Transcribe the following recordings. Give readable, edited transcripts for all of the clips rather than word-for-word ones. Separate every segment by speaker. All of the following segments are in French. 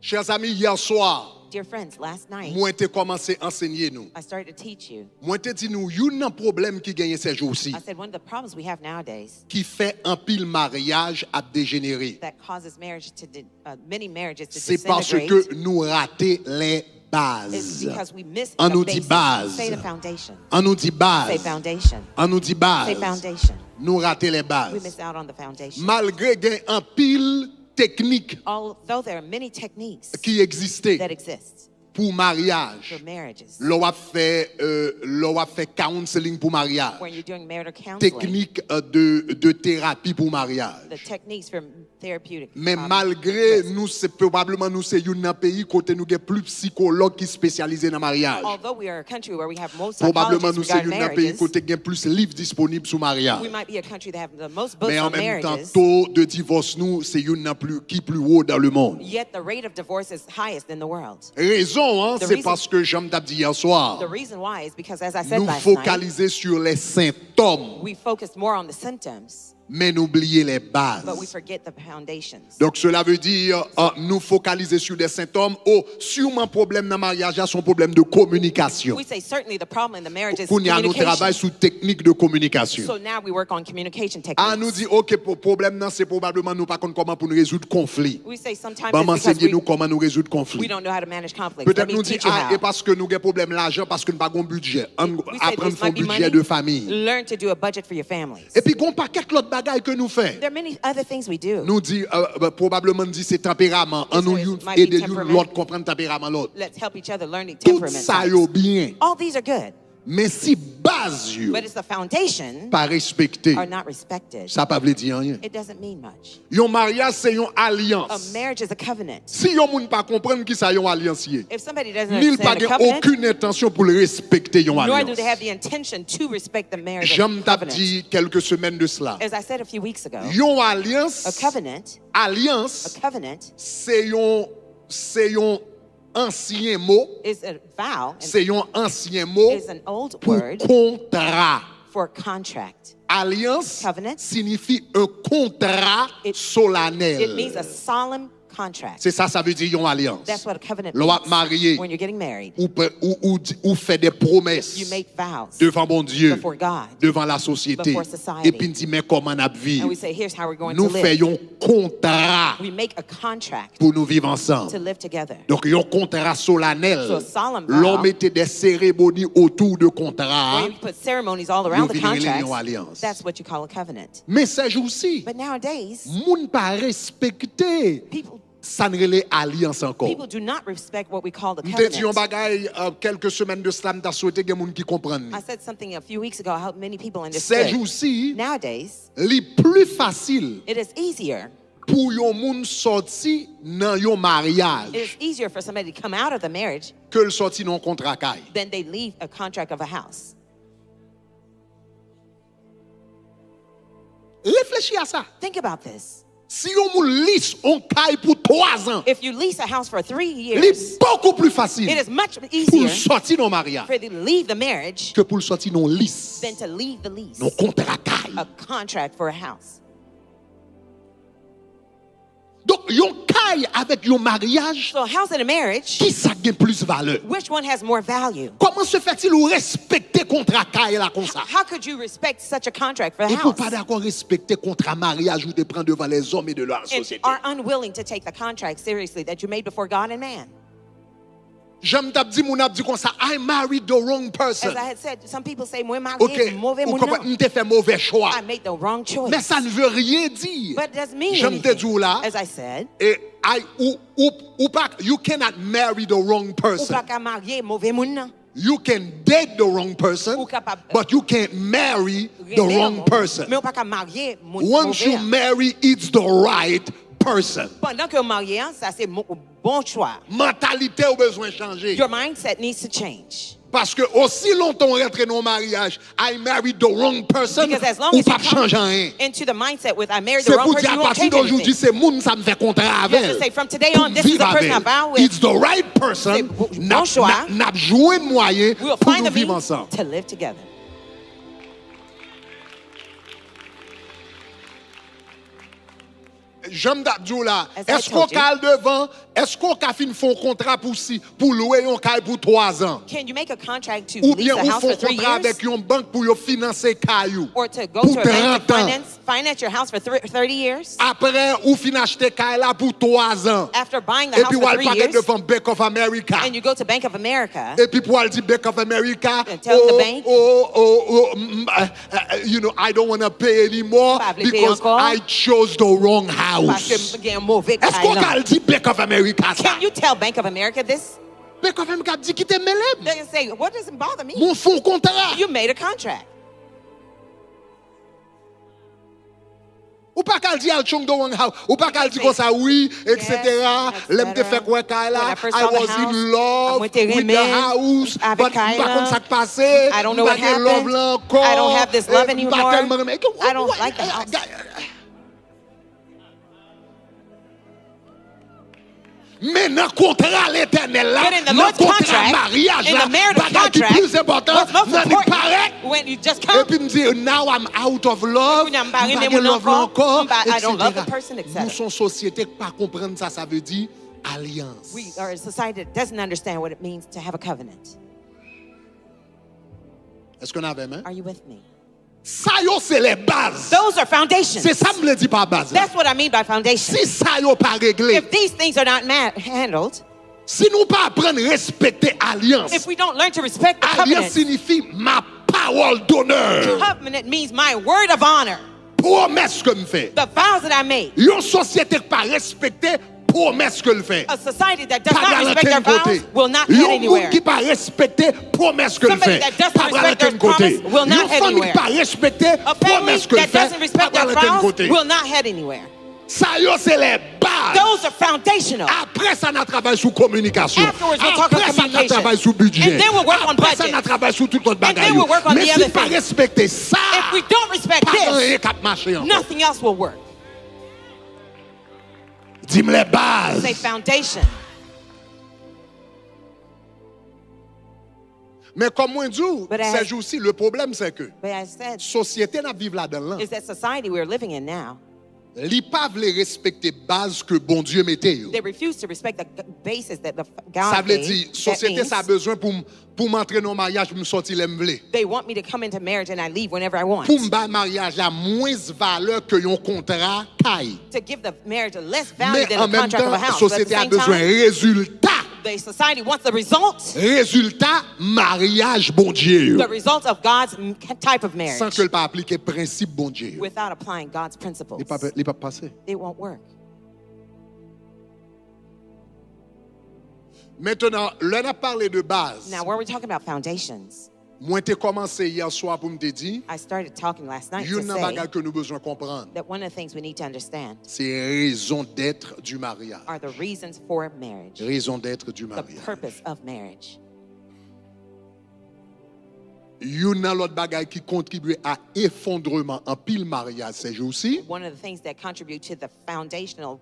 Speaker 1: Chers amis, hier soir,
Speaker 2: Dear friends, last night,
Speaker 1: moi j'ai commencé à enseigner nous.
Speaker 2: I started to teach you.
Speaker 1: Moi j'ai dit nous, il y a un problème qui gagne ces jours-ci,
Speaker 2: I said one of the problems we have nowadays
Speaker 1: qui fait un pile mariage à dégénérer.
Speaker 2: that causes marriage to many marriages to
Speaker 1: C'est parce
Speaker 2: disintegrate
Speaker 1: que nous ratons les
Speaker 2: is
Speaker 1: bases.
Speaker 2: because we miss
Speaker 1: On
Speaker 2: the
Speaker 1: nous dit
Speaker 2: basics.
Speaker 1: base.
Speaker 2: Say the foundation.
Speaker 1: On nous dit
Speaker 2: Say
Speaker 1: base.
Speaker 2: foundation.
Speaker 1: On nous dit
Speaker 2: Say
Speaker 1: base.
Speaker 2: foundation.
Speaker 1: Nous ratons les
Speaker 2: We
Speaker 1: bases.
Speaker 2: miss out on the foundation.
Speaker 1: Malgré qu'il y a un pile technique
Speaker 2: Although there are many techniques
Speaker 1: qui existait
Speaker 2: that exist
Speaker 1: pour mariage.
Speaker 2: for marriages,
Speaker 1: L'on a fait counseling pour mariage.
Speaker 2: when you're doing marital counseling,
Speaker 1: Technique de thérapie pour mariage.
Speaker 2: the techniques for therapeutic.
Speaker 1: Mais malgré nous, c'est probablement nous c'est un pays côté nous avons plus psychologues qui spécialisés dans le mariage.
Speaker 2: Although we are a country where we have most
Speaker 1: Probablement
Speaker 2: psychologists
Speaker 1: nous c'est
Speaker 2: regarding
Speaker 1: un pays
Speaker 2: marriages,
Speaker 1: côté qui a plus de livres disponibles sur mariage.
Speaker 2: we might be a country that have the most books
Speaker 1: Mais en
Speaker 2: on
Speaker 1: même temps,
Speaker 2: marriages.
Speaker 1: taux de divorce nous c'est un plus haut dans le monde.
Speaker 2: Yet the rate of divorce is highest in the world.
Speaker 1: Raison, hein,
Speaker 2: The
Speaker 1: c'est
Speaker 2: reason-
Speaker 1: parce que j'aime t'ai dit hier soir,
Speaker 2: The reason why is because, as I said
Speaker 1: nous
Speaker 2: last night,
Speaker 1: focaliser sur les symptômes,
Speaker 2: we focus more on the symptoms,
Speaker 1: mais nous oublier les
Speaker 2: but we
Speaker 1: bases.
Speaker 2: forget the foundations.
Speaker 1: Donc cela veut dire nous focaliser sur des symptômes. Oh, sûrement problème dans le mariage, c'est un problème de communication.
Speaker 2: We say certainly the problem in the marriage is
Speaker 1: Qu'on y a nous travaille
Speaker 2: communication.
Speaker 1: sur technique de communication.
Speaker 2: So now we work on communication
Speaker 1: Ah, nous
Speaker 2: techniques.
Speaker 1: dit OK, pour problème non, c'est probablement nous pas comment pour nous résoudre conflit.
Speaker 2: We say sometimes
Speaker 1: Bah
Speaker 2: it's because
Speaker 1: m'enseigner nous comment nous résoudre
Speaker 2: we
Speaker 1: conflit.
Speaker 2: don't know how to manage conflict. Let
Speaker 1: Peut-être
Speaker 2: me
Speaker 1: nous dit
Speaker 2: teach you
Speaker 1: ah,
Speaker 2: how.
Speaker 1: et parce que nous avons problème l'argent parce que nous pas un budget.
Speaker 2: We say
Speaker 1: Apprendre
Speaker 2: this
Speaker 1: un
Speaker 2: might be
Speaker 1: budget
Speaker 2: money.
Speaker 1: de famille.
Speaker 2: Learn to do a budget for your families.
Speaker 1: Et puis qu'on paquet l'autre bagaille que nous fait.
Speaker 2: There are many other things we do.
Speaker 1: Nous dit probablement dit c'est tempérament. On nous
Speaker 2: It might be
Speaker 1: aider
Speaker 2: temperament.
Speaker 1: l'autre comprendre tempérament l'autre.
Speaker 2: Let's help each other learning
Speaker 1: Tout
Speaker 2: temperament.
Speaker 1: ça
Speaker 2: types.
Speaker 1: yo bien.
Speaker 2: All these are good,
Speaker 1: Mais si base yo
Speaker 2: but it's the foundation
Speaker 1: pas respecté,
Speaker 2: are not respected.
Speaker 1: ça pas veut dire rien.
Speaker 2: It doesn't mean much.
Speaker 1: Yon mariage c'est une
Speaker 2: A
Speaker 1: alliance.
Speaker 2: marriage is a covenant.
Speaker 1: Si yon moun pas comprendre qui ça yon alliance yé,
Speaker 2: If somebody doesn't
Speaker 1: nil pas
Speaker 2: understand a
Speaker 1: gen
Speaker 2: covenant,
Speaker 1: aucune intention pour le respecter yon
Speaker 2: nor do
Speaker 1: alliance.
Speaker 2: they have the intention to respect the marriage
Speaker 1: J'aime t'a
Speaker 2: covenant.
Speaker 1: dit quelques semaines de cela.
Speaker 2: As I said a few weeks ago,
Speaker 1: Yon
Speaker 2: a
Speaker 1: alliance,
Speaker 2: covenant,
Speaker 1: alliance, c'est yon ancien mot,
Speaker 2: is a vow, and
Speaker 1: c'est yon ancien mot
Speaker 2: is an old
Speaker 1: pour
Speaker 2: word
Speaker 1: contrat.
Speaker 2: for contract.
Speaker 1: Alliance
Speaker 2: Covenant.
Speaker 1: signifie un contrat
Speaker 2: It
Speaker 1: solennel.
Speaker 2: means a solemn contract.
Speaker 1: C'est ça, ça veut dire yon alliance.
Speaker 2: That's what a covenant
Speaker 1: L'on va
Speaker 2: means.
Speaker 1: marier.
Speaker 2: When you're getting married,
Speaker 1: Ou fait des promesses
Speaker 2: you make vows
Speaker 1: devant bon Dieu,
Speaker 2: before God.
Speaker 1: devant la société.
Speaker 2: Before society.
Speaker 1: Et puis dit mais comment on a
Speaker 2: And
Speaker 1: vivre.
Speaker 2: we say, here's how we're going
Speaker 1: Nous
Speaker 2: to live.
Speaker 1: faisons contrat
Speaker 2: We make a contract
Speaker 1: pour nous vivre
Speaker 2: to
Speaker 1: ensemble.
Speaker 2: live together.
Speaker 1: Donc un contrat solennel.
Speaker 2: So a solemn vow.
Speaker 1: L'on mettait des cérémonies autour de contrat.
Speaker 2: Where you put ceremonies all around the
Speaker 1: Yo vini religion
Speaker 2: contract.
Speaker 1: alliance.
Speaker 2: That's what you call a covenant.
Speaker 1: Mais ces jours-ci,
Speaker 2: But nowadays,
Speaker 1: moun pas respecter ça ne relait alliance encore.
Speaker 2: people do not respect what we call the
Speaker 1: M'te dit un
Speaker 2: covenant.
Speaker 1: bagay quelques semaines de cela m'ta souhaité gen moun qui comprenne.
Speaker 2: I said something a few weeks ago how many people
Speaker 1: Ces
Speaker 2: understood.
Speaker 1: jours-ci,
Speaker 2: Nowadays,
Speaker 1: li plus facile
Speaker 2: it is easier.
Speaker 1: pour yon moun sorti nan yon
Speaker 2: It
Speaker 1: mariage
Speaker 2: is easier for somebody to come out of the marriage
Speaker 1: que le sorti nan contrat kay.
Speaker 2: than they leave a contract of a house.
Speaker 1: Réfléchis à ça.
Speaker 2: Think about this.
Speaker 1: Si yon moun lis on kay pour 3 ans,
Speaker 2: If you lease a house for 3
Speaker 1: li
Speaker 2: years,
Speaker 1: beaucoup plus facile
Speaker 2: it is much
Speaker 1: pour
Speaker 2: easier
Speaker 1: le sorti nan mariage
Speaker 2: for you to leave the marriage
Speaker 1: que pour le sorti nan lis,
Speaker 2: than to leave the lease,
Speaker 1: nan contrat kay.
Speaker 2: a contract for a house.
Speaker 1: Donc yon kay avec yon mariage,
Speaker 2: So a house and a marriage,
Speaker 1: qui ça gen plus valeur?
Speaker 2: which one has more value?
Speaker 1: Comment se fait-il ou respecter contrat kay la comme ça?
Speaker 2: How could you respect such a contract for a
Speaker 1: Et pour
Speaker 2: house
Speaker 1: pas d'accord respecter contrat mariage ou te prendre devant les hommes et de leur
Speaker 2: and
Speaker 1: société.
Speaker 2: are unwilling to take the contract seriously that you made before God and man?
Speaker 1: J'aime t'a dit mon dit comme ça, I married the wrong person.
Speaker 2: As I had said, some people say, moi
Speaker 1: OK,
Speaker 2: marié, mauvais
Speaker 1: ou
Speaker 2: moun
Speaker 1: comment
Speaker 2: nan.
Speaker 1: m'te fait mauvais choix.
Speaker 2: I made the wrong choice.
Speaker 1: Mais ça ne veut rien dire.
Speaker 2: But it doesn't mean
Speaker 1: J'aime te
Speaker 2: anything.
Speaker 1: dire là,
Speaker 2: As I said,
Speaker 1: et ou pas, you cannot marry the wrong
Speaker 2: ou
Speaker 1: person.
Speaker 2: pas qu'à marier mauvais moun nan.
Speaker 1: You can date the wrong person,
Speaker 2: Ou capable-
Speaker 1: but you can't marry the
Speaker 2: Rêver
Speaker 1: wrong
Speaker 2: moun.
Speaker 1: person.
Speaker 2: Mais ou pas qu'à marier moun
Speaker 1: Once you
Speaker 2: mauvais.
Speaker 1: marry, it's the right person.
Speaker 2: Pendant que vous mariez, ça c'est bon choix.
Speaker 1: Mentalité au besoin changer.
Speaker 2: Your mindset needs to change.
Speaker 1: Parce que aussi longtemps on rentre dans le mariage, I married the wrong person,
Speaker 2: Because as long
Speaker 1: ou
Speaker 2: as
Speaker 1: pas
Speaker 2: you come
Speaker 1: changer rien.
Speaker 2: into the mindset with I married the
Speaker 1: C'est
Speaker 2: wrong
Speaker 1: pour
Speaker 2: person,
Speaker 1: dire
Speaker 2: you
Speaker 1: à
Speaker 2: won't
Speaker 1: partir
Speaker 2: change
Speaker 1: d'aujourd'hui,
Speaker 2: anything.
Speaker 1: c'est moun ça me fait contrat avec.
Speaker 2: You have to say, from today
Speaker 1: Pour
Speaker 2: on, this is the
Speaker 1: vivre
Speaker 2: person I
Speaker 1: avec.
Speaker 2: vow with.
Speaker 1: It's the right person.
Speaker 2: C'est bon choix.
Speaker 1: N'a joué de moyen
Speaker 2: We'll
Speaker 1: pour
Speaker 2: find
Speaker 1: nous
Speaker 2: the
Speaker 1: vivre
Speaker 2: means
Speaker 1: ensemble.
Speaker 2: to live together.
Speaker 1: J'aime d'abdou là.
Speaker 2: As I
Speaker 1: Est-ce qu'on
Speaker 2: told you.
Speaker 1: cale devant Est-ce qu'on a fait un contrat pour louer un caille pour 3 ans?
Speaker 2: Can you make a contract to
Speaker 1: Ou
Speaker 2: lease
Speaker 1: bien
Speaker 2: a
Speaker 1: on
Speaker 2: house
Speaker 1: fait
Speaker 2: for
Speaker 1: un
Speaker 2: 3
Speaker 1: contrat
Speaker 2: years?
Speaker 1: avec une banque pour financer caillou?
Speaker 2: Or to go
Speaker 1: Pour
Speaker 2: to a bank
Speaker 1: 30 ans.
Speaker 2: to finance your house for 30 years?
Speaker 1: Après, ou fin acheter caille là pour 3 ans.
Speaker 2: After buying the
Speaker 1: Et
Speaker 2: house
Speaker 1: puis,
Speaker 2: for
Speaker 1: on
Speaker 2: 3
Speaker 1: va
Speaker 2: years,
Speaker 1: devant Bank of America.
Speaker 2: and you go to Bank of America,
Speaker 1: Et puis, pour aller dire Bank of America,
Speaker 2: And tell the bank,
Speaker 1: you know, I don't want to pay anymore
Speaker 2: Pas appeler
Speaker 1: because
Speaker 2: encore.
Speaker 1: I chose the wrong
Speaker 2: parce
Speaker 1: house.
Speaker 2: que il y a un mauvais
Speaker 1: Est-ce qu'on
Speaker 2: client.
Speaker 1: a dit Bank of America ça?
Speaker 2: Can you tell Bank of America this?
Speaker 1: Bank of America dit qu'il te mêlé.
Speaker 2: They can say, what doesn't bother me?
Speaker 1: Mon fonds contrat.
Speaker 2: You made a contract.
Speaker 1: Ou pas qu'elle dit al chung the wrong house. Ou pas qu'elle dit comme ça oui, etc. L'aime te fait quoi Kayla?
Speaker 2: When I first
Speaker 1: I
Speaker 2: saw the
Speaker 1: was
Speaker 2: house,
Speaker 1: in love
Speaker 2: moi, t'es
Speaker 1: with the
Speaker 2: aimé
Speaker 1: house.
Speaker 2: avec
Speaker 1: But
Speaker 2: Kayla.
Speaker 1: par contre ça qui passé.
Speaker 2: I don't know what
Speaker 1: Pas de love
Speaker 2: happened.
Speaker 1: là encore.
Speaker 2: I don't have this love
Speaker 1: Pas
Speaker 2: anymore.
Speaker 1: tellement aimé.
Speaker 2: I don't like the house.
Speaker 1: Mais dans le contrat l'éternel là,
Speaker 2: But in the
Speaker 1: dans le
Speaker 2: Lord's
Speaker 1: contrat
Speaker 2: contract,
Speaker 1: mariage
Speaker 2: in
Speaker 1: là,
Speaker 2: the marital
Speaker 1: bagay qui
Speaker 2: contract,
Speaker 1: plus important,
Speaker 2: what's most
Speaker 1: nan li
Speaker 2: important
Speaker 1: paraît.
Speaker 2: when you just
Speaker 1: Et
Speaker 2: come,
Speaker 1: puis me dire, now I'm out of love,
Speaker 2: Puis, m'pa
Speaker 1: m'pa
Speaker 2: aimé
Speaker 1: gen
Speaker 2: mon
Speaker 1: love là
Speaker 2: encore,
Speaker 1: encore,
Speaker 2: I don't love the
Speaker 1: etc.
Speaker 2: person, etc.
Speaker 1: Nous sommes société qui pas comprendre ça, ça veut dire alliance.
Speaker 2: we are a society that doesn't understand what it means to have a covenant.
Speaker 1: Est-ce qu'on avait main?
Speaker 2: Are you with me?
Speaker 1: Ça yo c'est les bases.
Speaker 2: Those are foundations.
Speaker 1: C'est ça me le dit pas base. là.
Speaker 2: That's what I mean by foundation.
Speaker 1: Si ça yo pas réglé,
Speaker 2: If these things are not handled,
Speaker 1: si nous pas apprendre à respecter alliance,
Speaker 2: if we don't learn to respect the
Speaker 1: alliance
Speaker 2: covenant,
Speaker 1: signifie ma parole d'honneur,
Speaker 2: covenant means my word of honor,
Speaker 1: promesse que me fait.
Speaker 2: the vows that I made.
Speaker 1: Une société qui pas respecter promesse que le fait.
Speaker 2: A society that does
Speaker 1: Pas
Speaker 2: not
Speaker 1: dans
Speaker 2: respect their
Speaker 1: lequel côté.
Speaker 2: vows will not head
Speaker 1: Yon
Speaker 2: anywhere.
Speaker 1: moun qui pas respecter promesse que le
Speaker 2: Somebody
Speaker 1: fait.
Speaker 2: that doesn't
Speaker 1: Pas dans
Speaker 2: respect
Speaker 1: lequel
Speaker 2: their
Speaker 1: côté.
Speaker 2: promise will not
Speaker 1: Yon
Speaker 2: head
Speaker 1: famille qui
Speaker 2: anywhere.
Speaker 1: pas respecter
Speaker 2: A family
Speaker 1: promesse que le
Speaker 2: that
Speaker 1: fait.
Speaker 2: doesn't
Speaker 1: Pas
Speaker 2: respect
Speaker 1: dans
Speaker 2: their
Speaker 1: lequel
Speaker 2: vows
Speaker 1: côté.
Speaker 2: will not head anywhere.
Speaker 1: Ça yo c'est les bases.
Speaker 2: Those are foundational.
Speaker 1: Après ça, on travaille sur communication.
Speaker 2: Afterwards, we'll talk
Speaker 1: Après
Speaker 2: about
Speaker 1: ça, on
Speaker 2: communication.
Speaker 1: travaille sur budget.
Speaker 2: And then we'll work on
Speaker 1: Après ça,
Speaker 2: budget.
Speaker 1: on travaille sur tout autre bagage.
Speaker 2: then we'll work on
Speaker 1: Mais
Speaker 2: the
Speaker 1: si
Speaker 2: other
Speaker 1: pas
Speaker 2: things.
Speaker 1: respecter ça,
Speaker 2: If we don't respect
Speaker 1: pas rien
Speaker 2: this,
Speaker 1: cap marcher encore.
Speaker 2: nothing else will work.
Speaker 1: Dis-moi les bases.
Speaker 2: Say foundation.
Speaker 1: Mais comme moi dis,
Speaker 2: But
Speaker 1: ces
Speaker 2: as-
Speaker 1: jours-ci, le problème c'est que
Speaker 2: But I said,
Speaker 1: société n'a vivre là-dedans.
Speaker 2: is that society we're living in now,
Speaker 1: Li pa vle respecter base que bon Dieu mette yo.
Speaker 2: they refuse to respect the basis that the
Speaker 1: Ça
Speaker 2: God
Speaker 1: veut
Speaker 2: gave.
Speaker 1: dire,
Speaker 2: That
Speaker 1: société
Speaker 2: means
Speaker 1: ça a besoin pour m'entrer dans le mariage, pour me sortir l'aime vle.
Speaker 2: they want me to come into marriage and I leave whenever I want.
Speaker 1: Pour me mariage a moins valeur que yon contrat caille.
Speaker 2: To give the marriage a less value
Speaker 1: Mais
Speaker 2: than
Speaker 1: en
Speaker 2: a
Speaker 1: même
Speaker 2: contract of a
Speaker 1: temps,
Speaker 2: house. But at the
Speaker 1: société a
Speaker 2: same
Speaker 1: besoin
Speaker 2: time,
Speaker 1: résultat.
Speaker 2: the society wants the results.
Speaker 1: Résultat, mariage bon Dieu.
Speaker 2: The results of God's type of
Speaker 1: Sans
Speaker 2: marriage
Speaker 1: que le pas appliquer principe bon Dieu.
Speaker 2: without applying God's principles.
Speaker 1: Il pas passer.
Speaker 2: It won't work.
Speaker 1: Maintenant, l'on a parlé de base.
Speaker 2: Now, where we're talking about foundations,
Speaker 1: Moi, t'ai commencé hier soir pour me te dire,
Speaker 2: I started talking last night to
Speaker 1: yon nan
Speaker 2: say
Speaker 1: bagay que nous besoin comprendre.
Speaker 2: that one of the things we need to understand
Speaker 1: C'est raison d'être du mariage.
Speaker 2: are the reasons for marriage,
Speaker 1: Raison d'être du
Speaker 2: the
Speaker 1: mariage.
Speaker 2: purpose of marriage.
Speaker 1: Yon nan l'autre bagay qui contribue à effondrement en pile mariage ces jours-ci,
Speaker 2: One of the things that contribute to the foundational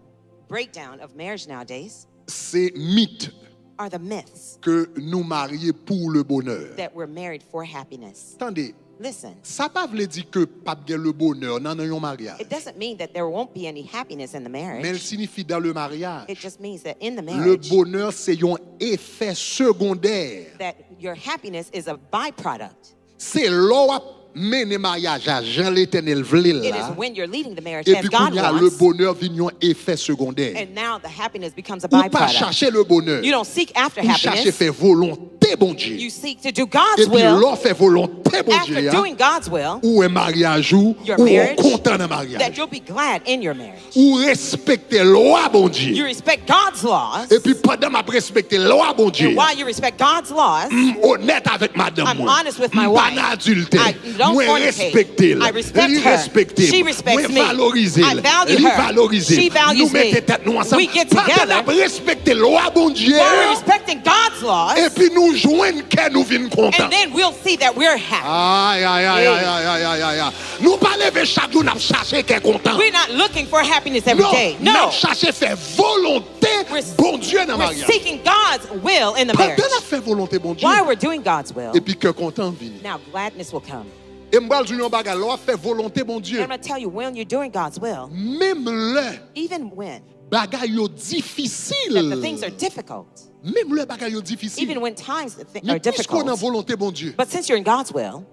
Speaker 2: breakdown of marriage nowadays
Speaker 1: c'est mythe
Speaker 2: are the myths
Speaker 1: que nous marions pour le bonheur.
Speaker 2: that we're married for happiness.
Speaker 1: Attendez,
Speaker 2: Listen,
Speaker 1: ça pas veut dire que pas gen le bonheur dans un mariage.
Speaker 2: it doesn't mean that there won't be any happiness in the
Speaker 1: Mais elle
Speaker 2: marriage.
Speaker 1: signifie dans le mariage.
Speaker 2: It just means that in the
Speaker 1: Le
Speaker 2: marriage,
Speaker 1: bonheur, c'est un effet secondaire.
Speaker 2: that your happiness is a byproduct.
Speaker 1: C'est là mener mariage à Jean l'Éternel vle
Speaker 2: It is
Speaker 1: là.
Speaker 2: when you're leading the marriage
Speaker 1: Et
Speaker 2: as
Speaker 1: puis
Speaker 2: God
Speaker 1: qu'il y a le
Speaker 2: wants,
Speaker 1: bonheur vient un effet secondaire.
Speaker 2: and now the happiness becomes a
Speaker 1: Ou pas
Speaker 2: byproduct.
Speaker 1: chercher le bonheur.
Speaker 2: You don't seek after
Speaker 1: Ou chercher
Speaker 2: happiness.
Speaker 1: faire volonté bon Dieu.
Speaker 2: You seek to do
Speaker 1: Et
Speaker 2: God's
Speaker 1: puis
Speaker 2: will.
Speaker 1: l'on fait volonté bon
Speaker 2: After
Speaker 1: Dieu.
Speaker 2: doing God's will,
Speaker 1: Ou un mariage ou
Speaker 2: your
Speaker 1: on
Speaker 2: marriage,
Speaker 1: content dans
Speaker 2: that
Speaker 1: mariage.
Speaker 2: you'll be glad in your marriage.
Speaker 1: Ou respecter loi bon
Speaker 2: You
Speaker 1: Dieu.
Speaker 2: respect God's laws,
Speaker 1: Et puis pendant m'a respecter loi bon Dieu.
Speaker 2: and while you respect God's laws,
Speaker 1: Honnête avec madame
Speaker 2: I'm
Speaker 1: moi.
Speaker 2: honest with my
Speaker 1: Pas
Speaker 2: wife.
Speaker 1: d'adultère.
Speaker 2: I don't
Speaker 1: Moi
Speaker 2: fornicate.
Speaker 1: respecter.
Speaker 2: I respect
Speaker 1: Lui
Speaker 2: her.
Speaker 1: respecter.
Speaker 2: She respects
Speaker 1: Moi
Speaker 2: me.
Speaker 1: valoriser.
Speaker 2: I value
Speaker 1: Lui
Speaker 2: her.
Speaker 1: valoriser.
Speaker 2: She values
Speaker 1: Nous mettons
Speaker 2: me.
Speaker 1: tête nous ensemble.
Speaker 2: We get
Speaker 1: Pendant
Speaker 2: together.
Speaker 1: n'a respecter loi bon Dieu.
Speaker 2: while we're respecting God's laws,
Speaker 1: Et puis nous joignons que nous vînes contents.
Speaker 2: and then we'll see that we're happy.
Speaker 1: Aïe, aïe, aïe, aïe, aïe, aïe, aïe, aïe. Nous pas lever chaque jour, nous chercher qu'est content.
Speaker 2: We're not looking for happiness every
Speaker 1: Non,
Speaker 2: day.
Speaker 1: nous
Speaker 2: No,
Speaker 1: chercher faire volonté
Speaker 2: We're-
Speaker 1: bon Dieu dans le
Speaker 2: we're
Speaker 1: mariage.
Speaker 2: seeking God's will in the
Speaker 1: Pendant
Speaker 2: marriage.
Speaker 1: n'a fait volonté bon Dieu.
Speaker 2: While we're doing God's will,
Speaker 1: Et puis que content vient.
Speaker 2: now gladness will come.
Speaker 1: Et moi je dis un bagage, là fait volonté bon Dieu.
Speaker 2: And I'm going to tell you, when you're doing God's will,
Speaker 1: Même là
Speaker 2: even when
Speaker 1: bagay yo
Speaker 2: that the
Speaker 1: difficile.
Speaker 2: things are difficult,
Speaker 1: Même le bagay yo difficile.
Speaker 2: even when times are
Speaker 1: Mais puisqu'on a
Speaker 2: difficult.
Speaker 1: volonté bon Dieu,
Speaker 2: But since you're in God's will,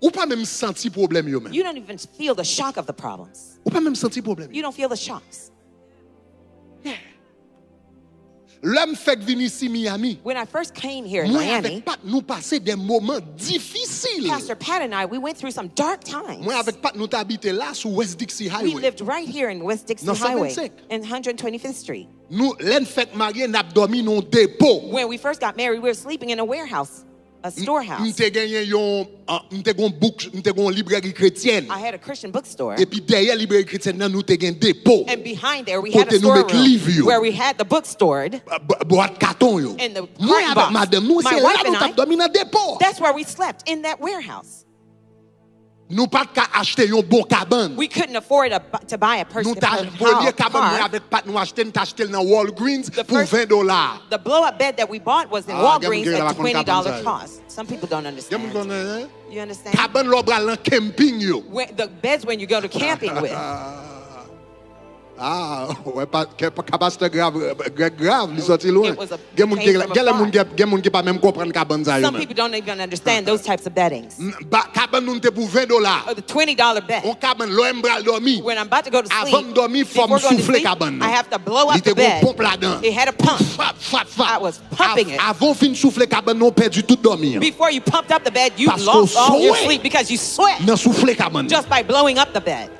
Speaker 1: ou pas même senti problème yo même.
Speaker 2: you don't even feel the shock of the problems.
Speaker 1: Ou pas même senti problème.
Speaker 2: You don't feel the shocks.
Speaker 1: L'homme fait venir ici Miami.
Speaker 2: When I first came here in
Speaker 1: Moi
Speaker 2: Miami,
Speaker 1: avec Pat nous passer des moments difficiles.
Speaker 2: Pastor Pat and I, we went through some dark times.
Speaker 1: Moi avec Pat nous t'habité là sur West Dixie
Speaker 2: We
Speaker 1: Highway.
Speaker 2: lived right here in West Dixie
Speaker 1: Dans
Speaker 2: Highway
Speaker 1: 125.
Speaker 2: in 125th Street.
Speaker 1: Nous l'en fait marié n'a dormi dans dépôt.
Speaker 2: When we first got married, we were sleeping in a warehouse, a storehouse.
Speaker 1: M'te gagné yon m'te gon book, m'te gon librairie chrétienne.
Speaker 2: I had a Christian bookstore.
Speaker 1: Et puis derrière librairie chrétienne nan nous te gen dépôt.
Speaker 2: And behind there, we had a
Speaker 1: Côté nous met livre
Speaker 2: storeroom
Speaker 1: yo.
Speaker 2: where we had the book stored.
Speaker 1: Boîte carton yo.
Speaker 2: In the
Speaker 1: Moi
Speaker 2: carton
Speaker 1: avec
Speaker 2: box.
Speaker 1: madame nous
Speaker 2: My
Speaker 1: c'est
Speaker 2: wife
Speaker 1: là nous
Speaker 2: and
Speaker 1: t'a
Speaker 2: I-
Speaker 1: dormi dans dépôt.
Speaker 2: That's where we slept, in that warehouse.
Speaker 1: Nous pas qu'à acheter yon bon cabane.
Speaker 2: We couldn't afford to buy a
Speaker 1: Nous
Speaker 2: person
Speaker 1: t'a premier cabane moi
Speaker 2: car.
Speaker 1: avec Pat nous acheter dans Walgreens
Speaker 2: The
Speaker 1: pour
Speaker 2: first-
Speaker 1: $20.
Speaker 2: The blow-up bed that we bought was in
Speaker 1: Ah,
Speaker 2: Walgreens
Speaker 1: gars,
Speaker 2: at
Speaker 1: gars,
Speaker 2: $20
Speaker 1: gars,
Speaker 2: cost. Some people don't
Speaker 1: Gen
Speaker 2: understand.
Speaker 1: moun konnen, hein?
Speaker 2: You understand?
Speaker 1: Cabane lo bral nan camping yo.
Speaker 2: The beds when you go to camping with.
Speaker 1: Ah, ouais, pas capacité grave, li sorti loin.
Speaker 2: It was a-
Speaker 1: Gen moun
Speaker 2: came from afar.
Speaker 1: gen moun ki pa même comprendre cabane sa yo.
Speaker 2: Some people don't even understand those types of beddings.
Speaker 1: Cabane nou te pour $20.
Speaker 2: Or the $20 bed.
Speaker 1: On cabane lo mbral dormi.
Speaker 2: When I'm about to go to sleep,
Speaker 1: Avant dormi, faut
Speaker 2: before going to
Speaker 1: souffler
Speaker 2: sleep,
Speaker 1: cabane nan.
Speaker 2: I have to blow
Speaker 1: Li
Speaker 2: up
Speaker 1: te
Speaker 2: the
Speaker 1: gon
Speaker 2: bed.
Speaker 1: pompe là-dedans.
Speaker 2: It had a pump.
Speaker 1: Fap, fap, fap.
Speaker 2: I was pumping it.
Speaker 1: Avant fin souffler cabane non perdu tout dormi.
Speaker 2: Before you pumped up the bed, you
Speaker 1: Parce
Speaker 2: lost
Speaker 1: qu'on
Speaker 2: all your
Speaker 1: sweat.
Speaker 2: sleep because you sweat
Speaker 1: Nan souffler cabane.
Speaker 2: just by blowing up the bed.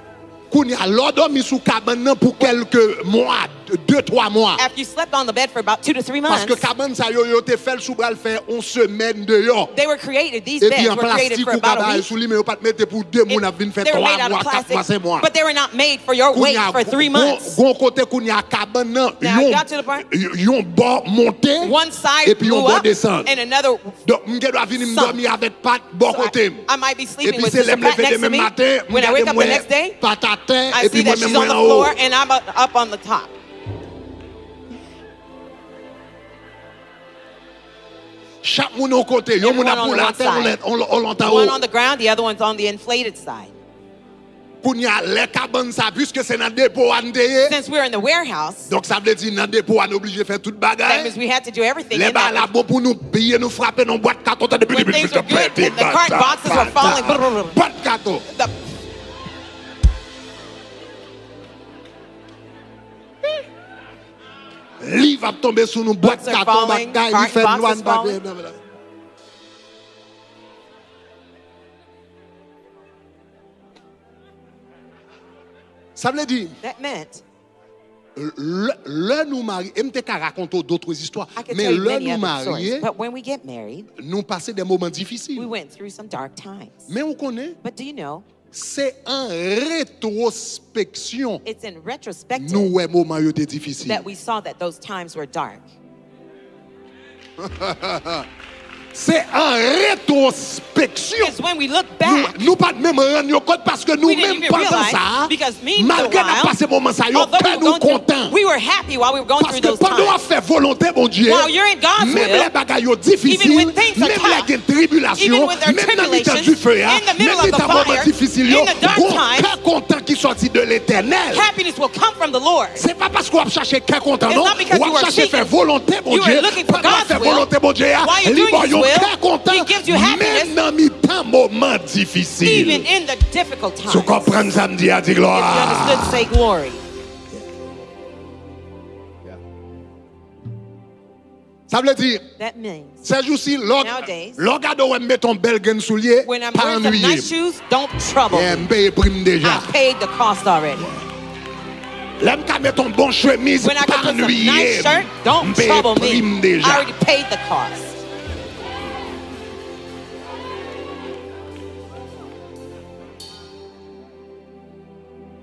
Speaker 1: Koun ya lo dormi sou cabane nan pour quelques mois, 2-3 mois.
Speaker 2: After you slept on the bed for about 2 to 3
Speaker 1: Parce
Speaker 2: months,
Speaker 1: que cabane sa yo te fait sou bral faire 11 semaines dehors.
Speaker 2: they were created, these
Speaker 1: Et puis
Speaker 2: beds
Speaker 1: en
Speaker 2: were created
Speaker 1: plastique
Speaker 2: for
Speaker 1: ou
Speaker 2: about a
Speaker 1: cabane
Speaker 2: week.
Speaker 1: sou li mais yo pas te mette pour 2 mois, vinn faire
Speaker 2: They were
Speaker 1: 3
Speaker 2: made out
Speaker 1: mois,
Speaker 2: of
Speaker 1: 4 mois, 5
Speaker 2: plastic,
Speaker 1: mois.
Speaker 2: but they were not made for your weight for 3 months.
Speaker 1: Gon côté koun ya cabane nan,
Speaker 2: Now, I got to the point-
Speaker 1: yon bord monté
Speaker 2: One side
Speaker 1: et puis yon
Speaker 2: blew
Speaker 1: bord
Speaker 2: up
Speaker 1: descend.
Speaker 2: and another.
Speaker 1: Donc m'ge doit venir
Speaker 2: Sunk.
Speaker 1: m'dormir avec Pat bon
Speaker 2: So
Speaker 1: côté.
Speaker 2: I might be
Speaker 1: Et
Speaker 2: sleeping
Speaker 1: puis
Speaker 2: with
Speaker 1: c'est
Speaker 2: Sister
Speaker 1: lèm
Speaker 2: Pat
Speaker 1: levé
Speaker 2: next to
Speaker 1: demain
Speaker 2: me.
Speaker 1: matin,
Speaker 2: When I wake up the next day,
Speaker 1: Pat à terre
Speaker 2: I
Speaker 1: et
Speaker 2: see
Speaker 1: puis moi
Speaker 2: that she's
Speaker 1: même
Speaker 2: on the
Speaker 1: moi en
Speaker 2: floor
Speaker 1: haut.
Speaker 2: and I'm up on the top.
Speaker 1: Chaque moun au côté, yon moun a
Speaker 2: Everyone on
Speaker 1: pour
Speaker 2: the
Speaker 1: la
Speaker 2: one
Speaker 1: terre,
Speaker 2: side.
Speaker 1: on l'entend
Speaker 2: One
Speaker 1: haut.
Speaker 2: on the ground, the other one's on the inflated side.
Speaker 1: Koun ya les cabanes ça puisque c'est dans dépôt an deye.
Speaker 2: Since we're in the warehouse,
Speaker 1: Donc ça veut dire dans dépôt on obligé faire toute
Speaker 2: that
Speaker 1: bagaille.
Speaker 2: means we had to do everything
Speaker 1: Les
Speaker 2: in
Speaker 1: bas là
Speaker 2: that.
Speaker 1: bon pour nous payer nous frapper dans boîte carton depuis
Speaker 2: When things were good, when the cart boxes were falling,
Speaker 1: boîte carton.
Speaker 2: The-
Speaker 1: Livre a tombé sur nous boîte
Speaker 2: Books are
Speaker 1: carton
Speaker 2: falling,
Speaker 1: bagaille, il
Speaker 2: cart
Speaker 1: fait
Speaker 2: boxes
Speaker 1: noir
Speaker 2: falling.
Speaker 1: bagaille. Ça veut dire
Speaker 2: That meant
Speaker 1: le nous mariés, et m'te ka raconter d'autres histoires,
Speaker 2: I could
Speaker 1: mais
Speaker 2: tell you
Speaker 1: le
Speaker 2: many
Speaker 1: nous
Speaker 2: other stories.
Speaker 1: mariés,
Speaker 2: But when we get married,
Speaker 1: nous passer des moments
Speaker 2: we
Speaker 1: difficiles.
Speaker 2: went through some dark times.
Speaker 1: Mais on connaît,
Speaker 2: But do you know,
Speaker 1: c'est en rétrospection
Speaker 2: it's in retrospective
Speaker 1: nous ouais moment yo était difficile.
Speaker 2: that we saw that those times were dark.
Speaker 1: C'est en rétrospection.
Speaker 2: It's when we look back,
Speaker 1: Nous pas même rendre compte parce que nous
Speaker 2: we didn't
Speaker 1: même
Speaker 2: even
Speaker 1: pendant
Speaker 2: realize,
Speaker 1: ça,
Speaker 2: because meanwhile,
Speaker 1: malgré n'a passé moment ça, yo
Speaker 2: although
Speaker 1: que
Speaker 2: we were
Speaker 1: nous
Speaker 2: going through,
Speaker 1: contents.
Speaker 2: we were happy while we were going
Speaker 1: Parce
Speaker 2: through
Speaker 1: que
Speaker 2: those
Speaker 1: pendant on
Speaker 2: times.
Speaker 1: fait volonté mon Dieu,
Speaker 2: While you're in God's
Speaker 1: même
Speaker 2: will,
Speaker 1: les bagailles yo difficiles,
Speaker 2: even when things are
Speaker 1: même
Speaker 2: tough,
Speaker 1: les tribulations,
Speaker 2: even with their
Speaker 1: même dans le temps
Speaker 2: tribulations,
Speaker 1: du feu,
Speaker 2: in the middle
Speaker 1: même
Speaker 2: of the
Speaker 1: dans les moments
Speaker 2: fire,
Speaker 1: difficiles,
Speaker 2: in the dark
Speaker 1: bon
Speaker 2: times,
Speaker 1: cœur content qui sortit de l'éternel.
Speaker 2: happiness will come from the Lord.
Speaker 1: C'est pas parce qu'on va chercher cœur content,
Speaker 2: It's
Speaker 1: non.
Speaker 2: not because
Speaker 1: On
Speaker 2: you
Speaker 1: va
Speaker 2: are
Speaker 1: chercher faire
Speaker 2: seeking-
Speaker 1: volonté, mon
Speaker 2: you are
Speaker 1: Dieu.
Speaker 2: looking for
Speaker 1: Pendant
Speaker 2: God's
Speaker 1: faire
Speaker 2: will,
Speaker 1: volonté, mon Dieu,
Speaker 2: while you're
Speaker 1: libre,
Speaker 2: doing His
Speaker 1: yon
Speaker 2: will,
Speaker 1: cœur content,
Speaker 2: He gives you happiness,
Speaker 1: même dans mes temps, moments
Speaker 2: Even
Speaker 1: difficiles.
Speaker 2: in the difficult times.
Speaker 1: Tu comprends ça, me dit, à dire
Speaker 2: If you
Speaker 1: gloire.
Speaker 2: understood, say glory.
Speaker 1: Ça veut dire,
Speaker 2: That means
Speaker 1: ces jours-ci,
Speaker 2: Nowadays,
Speaker 1: l'orgado ouais met ton bel gain soulier,
Speaker 2: when I'm
Speaker 1: pas
Speaker 2: wearing some
Speaker 1: ennuyé.
Speaker 2: nice shoes, don't trouble
Speaker 1: Et
Speaker 2: me.
Speaker 1: m'paye prime déjà.
Speaker 2: I paid the cost already.
Speaker 1: L'aime qu'à mettre ton bon chemise,
Speaker 2: When I
Speaker 1: pas
Speaker 2: can put some
Speaker 1: ennuyé.
Speaker 2: nice shirt, don't
Speaker 1: M'paye
Speaker 2: trouble
Speaker 1: prime
Speaker 2: me. I
Speaker 1: déjà.
Speaker 2: already paid the cost.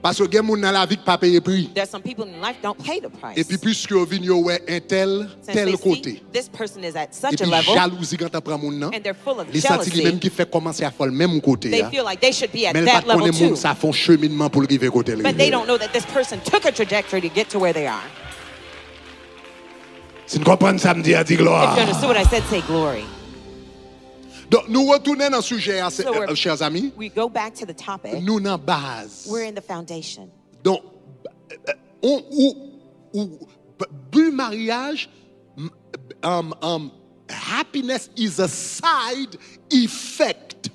Speaker 1: Parce que gen moun dans la vie qui pas payer prix.
Speaker 2: There's some people in life don't pay the price.
Speaker 1: Et puis puisque vous venez ouais un tel
Speaker 2: Since
Speaker 1: tel
Speaker 2: they
Speaker 1: côté.
Speaker 2: see this person is at
Speaker 1: Et
Speaker 2: such a
Speaker 1: puis
Speaker 2: level,
Speaker 1: jalousie quand tu prends moun nan.
Speaker 2: and they're full of
Speaker 1: Les senti
Speaker 2: jealousy,
Speaker 1: même qui fait commencer à faire le même côté.
Speaker 2: they
Speaker 1: hein.
Speaker 2: feel like they should be at
Speaker 1: Mais
Speaker 2: that
Speaker 1: pas
Speaker 2: level
Speaker 1: connaît moun
Speaker 2: too.
Speaker 1: ça font cheminement pour arriver côté
Speaker 2: But they don't know that this person took a trajectory to get to where they are.
Speaker 1: Si vous comprenez ça me dit à dire
Speaker 2: If
Speaker 1: gloire.
Speaker 2: you understood what I said, say glory.
Speaker 1: Donc nous retournons dans le sujet
Speaker 2: So we're-
Speaker 1: chers amis.
Speaker 2: We go back to the topic.
Speaker 1: Nous dans base.
Speaker 2: We're in the foundation.
Speaker 1: Donc but mariage, happiness is a side effect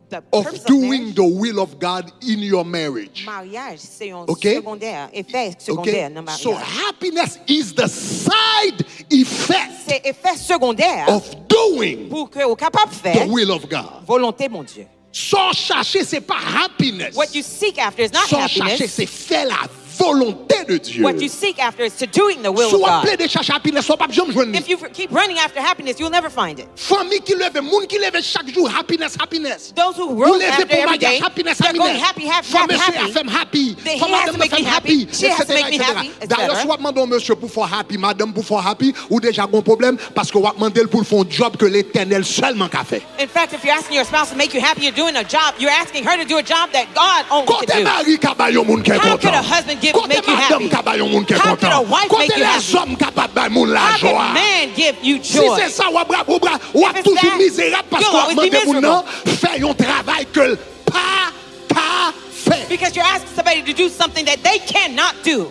Speaker 2: The
Speaker 1: of
Speaker 2: purpose of
Speaker 1: doing
Speaker 2: marriage,
Speaker 1: the will of God in your marriage.
Speaker 2: mariage, c'est un
Speaker 1: Okay?
Speaker 2: secondaire, effet secondaire dans
Speaker 1: So
Speaker 2: mariage.
Speaker 1: happiness is the side effect
Speaker 2: C'est effet secondaire
Speaker 1: of doing
Speaker 2: pour que vous capable de
Speaker 1: the
Speaker 2: faire
Speaker 1: will of God.
Speaker 2: volonté, mon Dieu.
Speaker 1: Sans chercher, c'est pas happiness.
Speaker 2: What you seek after is not
Speaker 1: Sans chercher,
Speaker 2: happiness.
Speaker 1: c'est faire la volonté de Dieu.
Speaker 2: What you seek after is to doing the will
Speaker 1: Si
Speaker 2: of
Speaker 1: vous
Speaker 2: God.
Speaker 1: appelez de chercher happiness, vous pas besoin de joindre.
Speaker 2: If you keep running after happiness, you'll never find it.
Speaker 1: Famille qui lève, monde qui lève chaque jour, happiness, happiness.
Speaker 2: Those who
Speaker 1: Vous
Speaker 2: run
Speaker 1: levez
Speaker 2: after
Speaker 1: pour
Speaker 2: every day,
Speaker 1: mariage, happiness,
Speaker 2: they're going
Speaker 1: happiness.
Speaker 2: happy,
Speaker 1: Femme,
Speaker 2: happy,
Speaker 1: monsieur,
Speaker 2: happy.
Speaker 1: femme happy.
Speaker 2: He
Speaker 1: Femme,
Speaker 2: has
Speaker 1: madame,
Speaker 2: to make me
Speaker 1: femme
Speaker 2: happy.
Speaker 1: happy.
Speaker 2: She has to
Speaker 1: etc.,
Speaker 2: make me
Speaker 1: etc.
Speaker 2: happy, etc.
Speaker 1: D'ailleurs, si vous demandez au monsieur pour faire happy, madame pour faire happy, ou déjà un problème parce que vous demandez pour faire un job que l'Éternel seulement a fait.
Speaker 2: In fact, if you're asking your spouse to make you happy, you're doing a job. You're asking her to do a job that God only
Speaker 1: Côté
Speaker 2: can do.
Speaker 1: mari cabayon moun qui est
Speaker 2: How could
Speaker 1: content.
Speaker 2: a husband
Speaker 1: Côté
Speaker 2: make you
Speaker 1: madame
Speaker 2: happy?
Speaker 1: cabayon moun qui est
Speaker 2: How could
Speaker 1: content.
Speaker 2: a wife
Speaker 1: Côté
Speaker 2: make you
Speaker 1: les
Speaker 2: happy?
Speaker 1: hommes capables de moun la
Speaker 2: How can
Speaker 1: joie.
Speaker 2: a man give you
Speaker 1: Si
Speaker 2: joy?
Speaker 1: c'est ça, ou
Speaker 2: If it's
Speaker 1: toujours
Speaker 2: that,
Speaker 1: misérable parce
Speaker 2: you'll
Speaker 1: qu'on
Speaker 2: always be
Speaker 1: demande moun nan
Speaker 2: miserable.
Speaker 1: faire un travail que le pas qu'a fait.
Speaker 2: Because you're asking somebody to do something that they cannot do.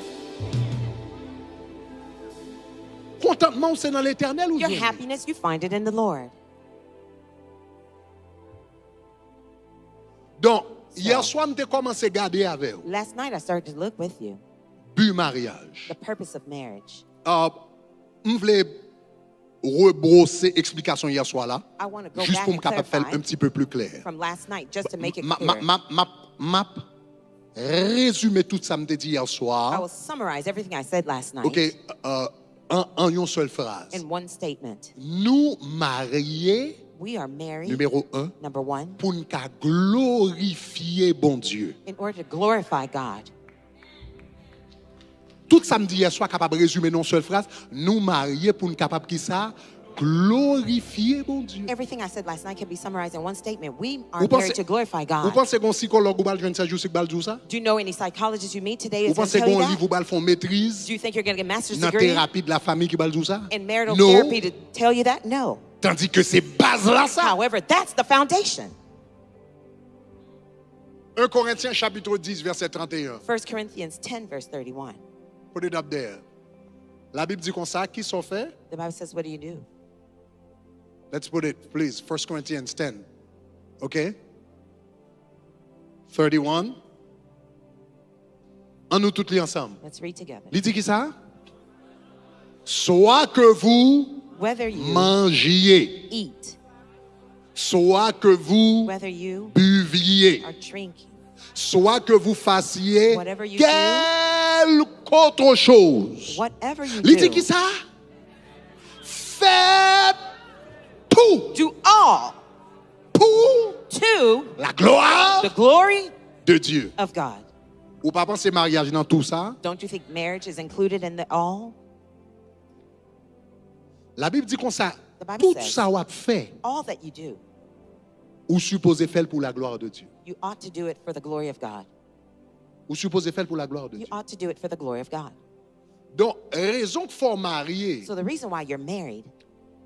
Speaker 1: Contentement, c'est dans l'Éternel ou
Speaker 2: Your
Speaker 1: Dieu?
Speaker 2: happiness, you find it in the Lord.
Speaker 1: Donc, hier soir, nous avons commencé à garder avec vous.
Speaker 2: Last night, I started to look with you.
Speaker 1: But mariage.
Speaker 2: The purpose of marriage.
Speaker 1: Je voulais rebrosser l'explication hier soir là,
Speaker 2: I want to go
Speaker 1: juste
Speaker 2: back
Speaker 1: pour me
Speaker 2: and
Speaker 1: capable de faire
Speaker 2: clarify
Speaker 1: un petit peu plus clair.
Speaker 2: from last night, just to make it
Speaker 1: Ma
Speaker 2: clear.
Speaker 1: résumé tout ça me dit hier
Speaker 2: I
Speaker 1: soir.
Speaker 2: will summarize everything I said last night
Speaker 1: OK, en une seule phrase.
Speaker 2: in one statement.
Speaker 1: Nous mariés,
Speaker 2: We are married,
Speaker 1: numéro 1,
Speaker 2: number one,
Speaker 1: pour nous glorifier bon Dieu.
Speaker 2: in order to glorify God.
Speaker 1: Tout ça me dit hier soir capable de résumer dans une seule phrase. Nous mariés pour nous capable qui ça glorifier bon Dieu.
Speaker 2: Everything I said last night can be summarized in one statement. We are
Speaker 1: Vous
Speaker 2: married
Speaker 1: pensez-
Speaker 2: to glorify
Speaker 1: Vous
Speaker 2: God.
Speaker 1: pensez qu'un psychologue ou bal jeune ça joue ça?
Speaker 2: Do you know any psychologists you meet today
Speaker 1: Vous
Speaker 2: is going to
Speaker 1: pensez
Speaker 2: tell you
Speaker 1: qu'un livre
Speaker 2: that?
Speaker 1: ou bal font maîtrise
Speaker 2: Do you think you're going to get a master's
Speaker 1: dans
Speaker 2: degree
Speaker 1: thérapie de la famille qui bal ça?
Speaker 2: in marital
Speaker 1: Non.
Speaker 2: therapy to tell you that? No.
Speaker 1: Tandis que c'est base là ça.
Speaker 2: However, that's the foundation.
Speaker 1: 1 Corinthiens chapitre 10 verset 31.
Speaker 2: 1 Corinthians 10, verse 31.
Speaker 1: Put it up there. La Bible dit comme ça, qui sont fait?
Speaker 2: The Bible says, what do you do?
Speaker 1: Let's put it, please. 1 Corinthians 10. Okay? 31. En nous tous les ensemble.
Speaker 2: Let's read together.
Speaker 1: Il dit qui ça? Soit que vous
Speaker 2: Whether you
Speaker 1: mangiez,
Speaker 2: eat,
Speaker 1: soit que vous
Speaker 2: whether you
Speaker 1: buviez,
Speaker 2: are drinking,
Speaker 1: soit que vous fassiez
Speaker 2: Whatever you
Speaker 1: quelque autre chose.
Speaker 2: whatever you
Speaker 1: Il dit qui
Speaker 2: do,
Speaker 1: ça? Faites tout
Speaker 2: do all
Speaker 1: pour
Speaker 2: to
Speaker 1: la gloire
Speaker 2: the glory
Speaker 1: de Dieu.
Speaker 2: of God.
Speaker 1: Ou pas penser mariage dans tout ça?
Speaker 2: Don't you think marriage is included in the all?
Speaker 1: La Bible dit comme ça,
Speaker 2: The Bible
Speaker 1: tout
Speaker 2: says-
Speaker 1: ça ou fait,
Speaker 2: All that you do,
Speaker 1: ou supposé faire pour la gloire de Dieu.
Speaker 2: you ought to do it for the glory of God.
Speaker 1: Ou supposé faire pour la gloire de
Speaker 2: You
Speaker 1: Dieu.
Speaker 2: ought to do it for the glory of God.
Speaker 1: Donc, raison que faut marier,
Speaker 2: So the reason why you're married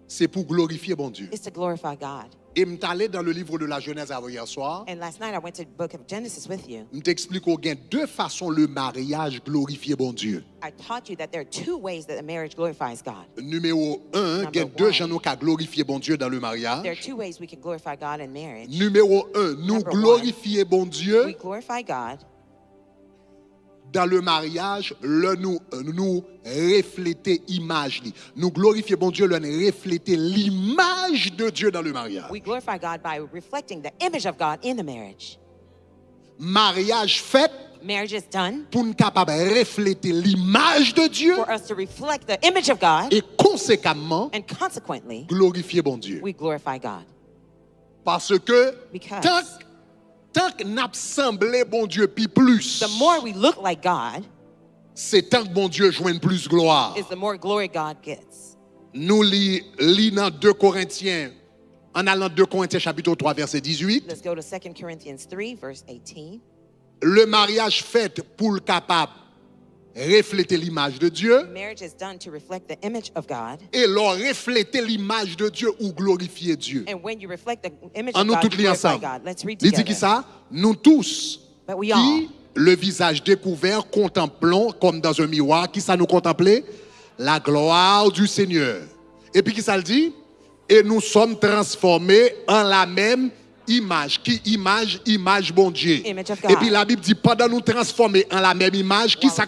Speaker 1: c'est pour glorifier bon Dieu.
Speaker 2: is to glorify God.
Speaker 1: Et m'allé dans le livre de la Genèse avant hier soir,
Speaker 2: And last night I went to the book of Genesis with you.
Speaker 1: m'explique qu'il y a deux façons le mariage glorifier bon Dieu.
Speaker 2: I taught you that there are two ways that a marriage glorifies God.
Speaker 1: Numéro 1, il y a
Speaker 2: Number
Speaker 1: deux
Speaker 2: one.
Speaker 1: gens qui ont glorifié bon Dieu dans le
Speaker 2: There are
Speaker 1: mariage.
Speaker 2: two ways we can glorify God in marriage.
Speaker 1: Numéro 1, nous
Speaker 2: Number one.
Speaker 1: glorifier bon
Speaker 2: We
Speaker 1: Dieu
Speaker 2: glorify God
Speaker 1: dans le mariage, nous refléter image. Nous glorifier bon Dieu, le refléter l'image de Dieu dans le mariage.
Speaker 2: We glorify God by reflecting the image of God in the marriage.
Speaker 1: Mariage fait
Speaker 2: Marriage is done
Speaker 1: pour nous capable de refléter l'image de Dieu
Speaker 2: for us to reflect the image of God,
Speaker 1: et conséquemment
Speaker 2: and consequently,
Speaker 1: glorifier bon Dieu.
Speaker 2: we glorify God.
Speaker 1: Parce que
Speaker 2: Because
Speaker 1: tant que nous semblé bon Dieu puis plus,
Speaker 2: the more we look like God,
Speaker 1: c'est tant que bon Dieu joigne plus gloire.
Speaker 2: is the more glory God gets.
Speaker 1: Nous lisons dans 2 Corinthiens, en allant 2 Corinthiens chapitre 3 verset 18,
Speaker 2: Let's go to 2 Corinthians 3, verse 18.
Speaker 1: le mariage fait pour le capable refléter l'image de Dieu
Speaker 2: Marriage is done to reflect the image of God.
Speaker 1: et leur refléter l'image de Dieu ou glorifier Dieu.
Speaker 2: And when you reflect the image
Speaker 1: En
Speaker 2: of
Speaker 1: nous
Speaker 2: God,
Speaker 1: tous
Speaker 2: you
Speaker 1: les
Speaker 2: glorify
Speaker 1: ensemble.
Speaker 2: God. Let's read
Speaker 1: Il dit qui
Speaker 2: together.
Speaker 1: ça? Nous tous
Speaker 2: But we all,
Speaker 1: qui le visage découvert, contemplons comme dans un miroir. Qui ça nous contempler? La gloire du Seigneur. Et puis qui ça le dit? Et nous sommes transformés en la même image. Qui image? Image bon Dieu.
Speaker 2: Image of God.
Speaker 1: Et puis la Bible dit, pendant nous transformer en la même image, qui ça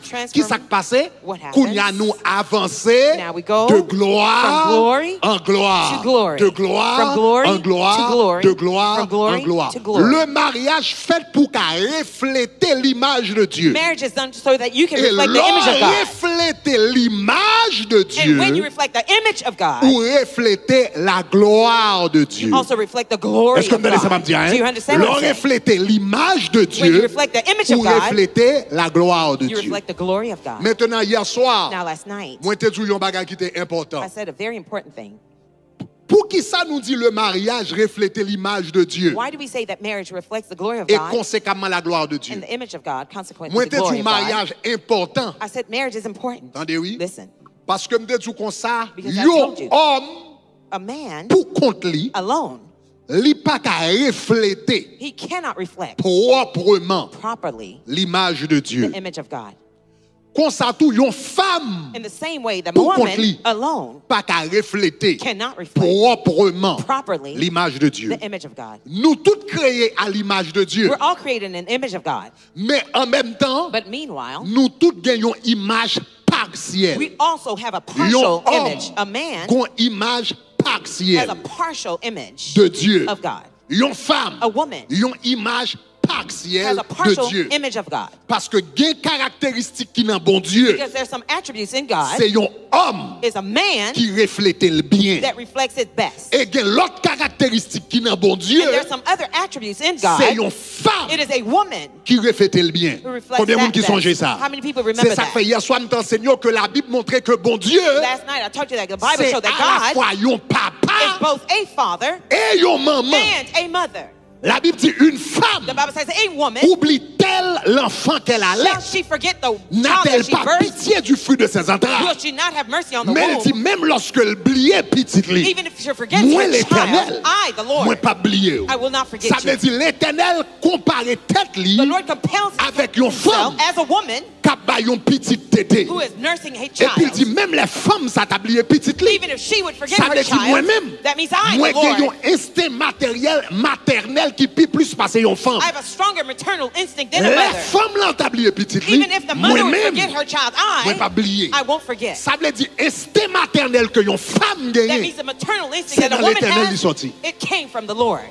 Speaker 1: passé?
Speaker 2: What happens?
Speaker 1: Qu'on y a nous avancé
Speaker 2: Now we go
Speaker 1: de gloire
Speaker 2: from glory
Speaker 1: en gloire.
Speaker 2: to glory.
Speaker 1: De gloire
Speaker 2: From glory
Speaker 1: en gloire.
Speaker 2: to glory.
Speaker 1: De gloire
Speaker 2: From glory
Speaker 1: en gloire.
Speaker 2: to glory.
Speaker 1: Le mariage fait pour qu'à refléter l'image de Dieu.
Speaker 2: Marriage is done so that you can
Speaker 1: Et
Speaker 2: reflect the image of God.
Speaker 1: refléter l'image de Dieu
Speaker 2: And when you reflect the image of God,
Speaker 1: ou refléter la gloire de Dieu.
Speaker 2: you also reflect the glory
Speaker 1: Est-ce que
Speaker 2: of
Speaker 1: vous entendez ça,
Speaker 2: God.
Speaker 1: me dire,
Speaker 2: Do you
Speaker 1: hein?
Speaker 2: understand
Speaker 1: L'on
Speaker 2: what I'm saying?
Speaker 1: refléter l'image de
Speaker 2: When you
Speaker 1: Dieu
Speaker 2: reflect the image
Speaker 1: ou
Speaker 2: of God,
Speaker 1: refléter la gloire de
Speaker 2: you
Speaker 1: Dieu.
Speaker 2: reflect the glory of God.
Speaker 1: Maintenant, hier soir,
Speaker 2: Now, last night,
Speaker 1: moi, je te dis un bagage qui était important.
Speaker 2: I said a very important thing.
Speaker 1: Pour qui ça nous dit le mariage refléter l'image de Dieu
Speaker 2: Why do we say that marriage reflects the glory of
Speaker 1: et
Speaker 2: God
Speaker 1: conséquemment la gloire de Dieu?
Speaker 2: and the image of God, consequently
Speaker 1: Moi,
Speaker 2: the
Speaker 1: je te
Speaker 2: glory
Speaker 1: dis
Speaker 2: of God?
Speaker 1: mariage important.
Speaker 2: I said marriage is important.
Speaker 1: Entendez, oui?
Speaker 2: Listen,
Speaker 1: Parce que je te dis comme ça,
Speaker 2: Because I
Speaker 1: yo
Speaker 2: told you.
Speaker 1: homme,
Speaker 2: a man
Speaker 1: pour compte li,
Speaker 2: alone,
Speaker 1: li pas qu'à refléter
Speaker 2: he cannot reflect
Speaker 1: proprement
Speaker 2: properly
Speaker 1: l'image de Dieu.
Speaker 2: the image of God.
Speaker 1: Comme ça, tout, yon femme,
Speaker 2: In the same way, the
Speaker 1: Pour
Speaker 2: woman
Speaker 1: contre-lui.
Speaker 2: alone
Speaker 1: pas qu'à refléter
Speaker 2: cannot reflect
Speaker 1: proprement
Speaker 2: properly
Speaker 1: l'image de Dieu.
Speaker 2: the image of God.
Speaker 1: Nous tous créés à l'image de Dieu,
Speaker 2: We're all created in an image of God.
Speaker 1: mais en même temps,
Speaker 2: But meanwhile,
Speaker 1: nous tous gagnons image partielle.
Speaker 2: we also have a
Speaker 1: Yon
Speaker 2: partial
Speaker 1: homme
Speaker 2: image. A man
Speaker 1: gon image
Speaker 2: has
Speaker 1: partielle
Speaker 2: a partial image
Speaker 1: de Dieu.
Speaker 2: of God.
Speaker 1: Yon femme,
Speaker 2: A woman
Speaker 1: yon image
Speaker 2: has
Speaker 1: partielle
Speaker 2: a
Speaker 1: de
Speaker 2: partial
Speaker 1: Dieu.
Speaker 2: image of God.
Speaker 1: Parce que gen caractéristique qui dans bon Dieu,
Speaker 2: Because there's some attributes in God
Speaker 1: c'est yon homme
Speaker 2: is a man
Speaker 1: qui reflète le bien.
Speaker 2: that reflects it best.
Speaker 1: Et gen l'autre caractéristique qui dans bon Dieu,
Speaker 2: And there's some other attributes in
Speaker 1: c'est
Speaker 2: God.
Speaker 1: yon femme
Speaker 2: It is a woman
Speaker 1: qui reflète le bien.
Speaker 2: who reflects
Speaker 1: Combien de
Speaker 2: that
Speaker 1: monde qui
Speaker 2: best.
Speaker 1: songeait ça?
Speaker 2: How many people remember
Speaker 1: C'est ça
Speaker 2: that?
Speaker 1: que fait hier soir nous t'enseignons que la Bible montrait que bon Dieu,
Speaker 2: Last night I told you that the Bible
Speaker 1: c'est
Speaker 2: showed
Speaker 1: à la
Speaker 2: that God
Speaker 1: fois yon
Speaker 2: is
Speaker 1: papa
Speaker 2: both a father
Speaker 1: et yon maman.
Speaker 2: and a mother.
Speaker 1: La Bible dit une femme
Speaker 2: The Bible says a woman,
Speaker 1: oublie-t-elle l'enfant qu'elle a
Speaker 2: shall
Speaker 1: laissé?
Speaker 2: she forget the child
Speaker 1: N'a-t-elle
Speaker 2: that she
Speaker 1: pas
Speaker 2: birthed?
Speaker 1: pitié du fruit de ses
Speaker 2: Will
Speaker 1: entrailles?
Speaker 2: she not have mercy on the
Speaker 1: Mais elle dit
Speaker 2: womb?
Speaker 1: même lorsque elle oubliait petite li,
Speaker 2: Even if she forgets
Speaker 1: moi
Speaker 2: her
Speaker 1: l'Éternel,
Speaker 2: child, I, the
Speaker 1: moi
Speaker 2: Lord,
Speaker 1: pas oublié.
Speaker 2: I will not forget
Speaker 1: Ça veut
Speaker 2: you.
Speaker 1: dire l'Éternel compare tête li
Speaker 2: The Lord compels
Speaker 1: avec une
Speaker 2: himself
Speaker 1: femme
Speaker 2: as a woman
Speaker 1: qui a une petite tété.
Speaker 2: who is nursing a
Speaker 1: Et puis il dit
Speaker 2: child.
Speaker 1: même les femmes ça t'a oublié petite li.
Speaker 2: Even if she would forget
Speaker 1: Ça
Speaker 2: her
Speaker 1: veut dire
Speaker 2: child,
Speaker 1: moi-même,
Speaker 2: that means I,
Speaker 1: moi
Speaker 2: the
Speaker 1: qui ai
Speaker 2: Lord,
Speaker 1: un instinct maternel qui peut plus passer une femme.
Speaker 2: I have a stronger maternal instinct than a
Speaker 1: Les
Speaker 2: mother.
Speaker 1: femmes l'ont oublié petite li.
Speaker 2: Even if the mother would
Speaker 1: Moi-même,
Speaker 2: forget her child,
Speaker 1: moi pas oublié.
Speaker 2: I won't forget.
Speaker 1: Ça veut dire instinct maternel que une femme
Speaker 2: That
Speaker 1: gagne.
Speaker 2: means the maternal instinct
Speaker 1: C'est
Speaker 2: that a
Speaker 1: dans
Speaker 2: woman
Speaker 1: l'Éternel qui
Speaker 2: has,
Speaker 1: sorti.
Speaker 2: it came from the Lord.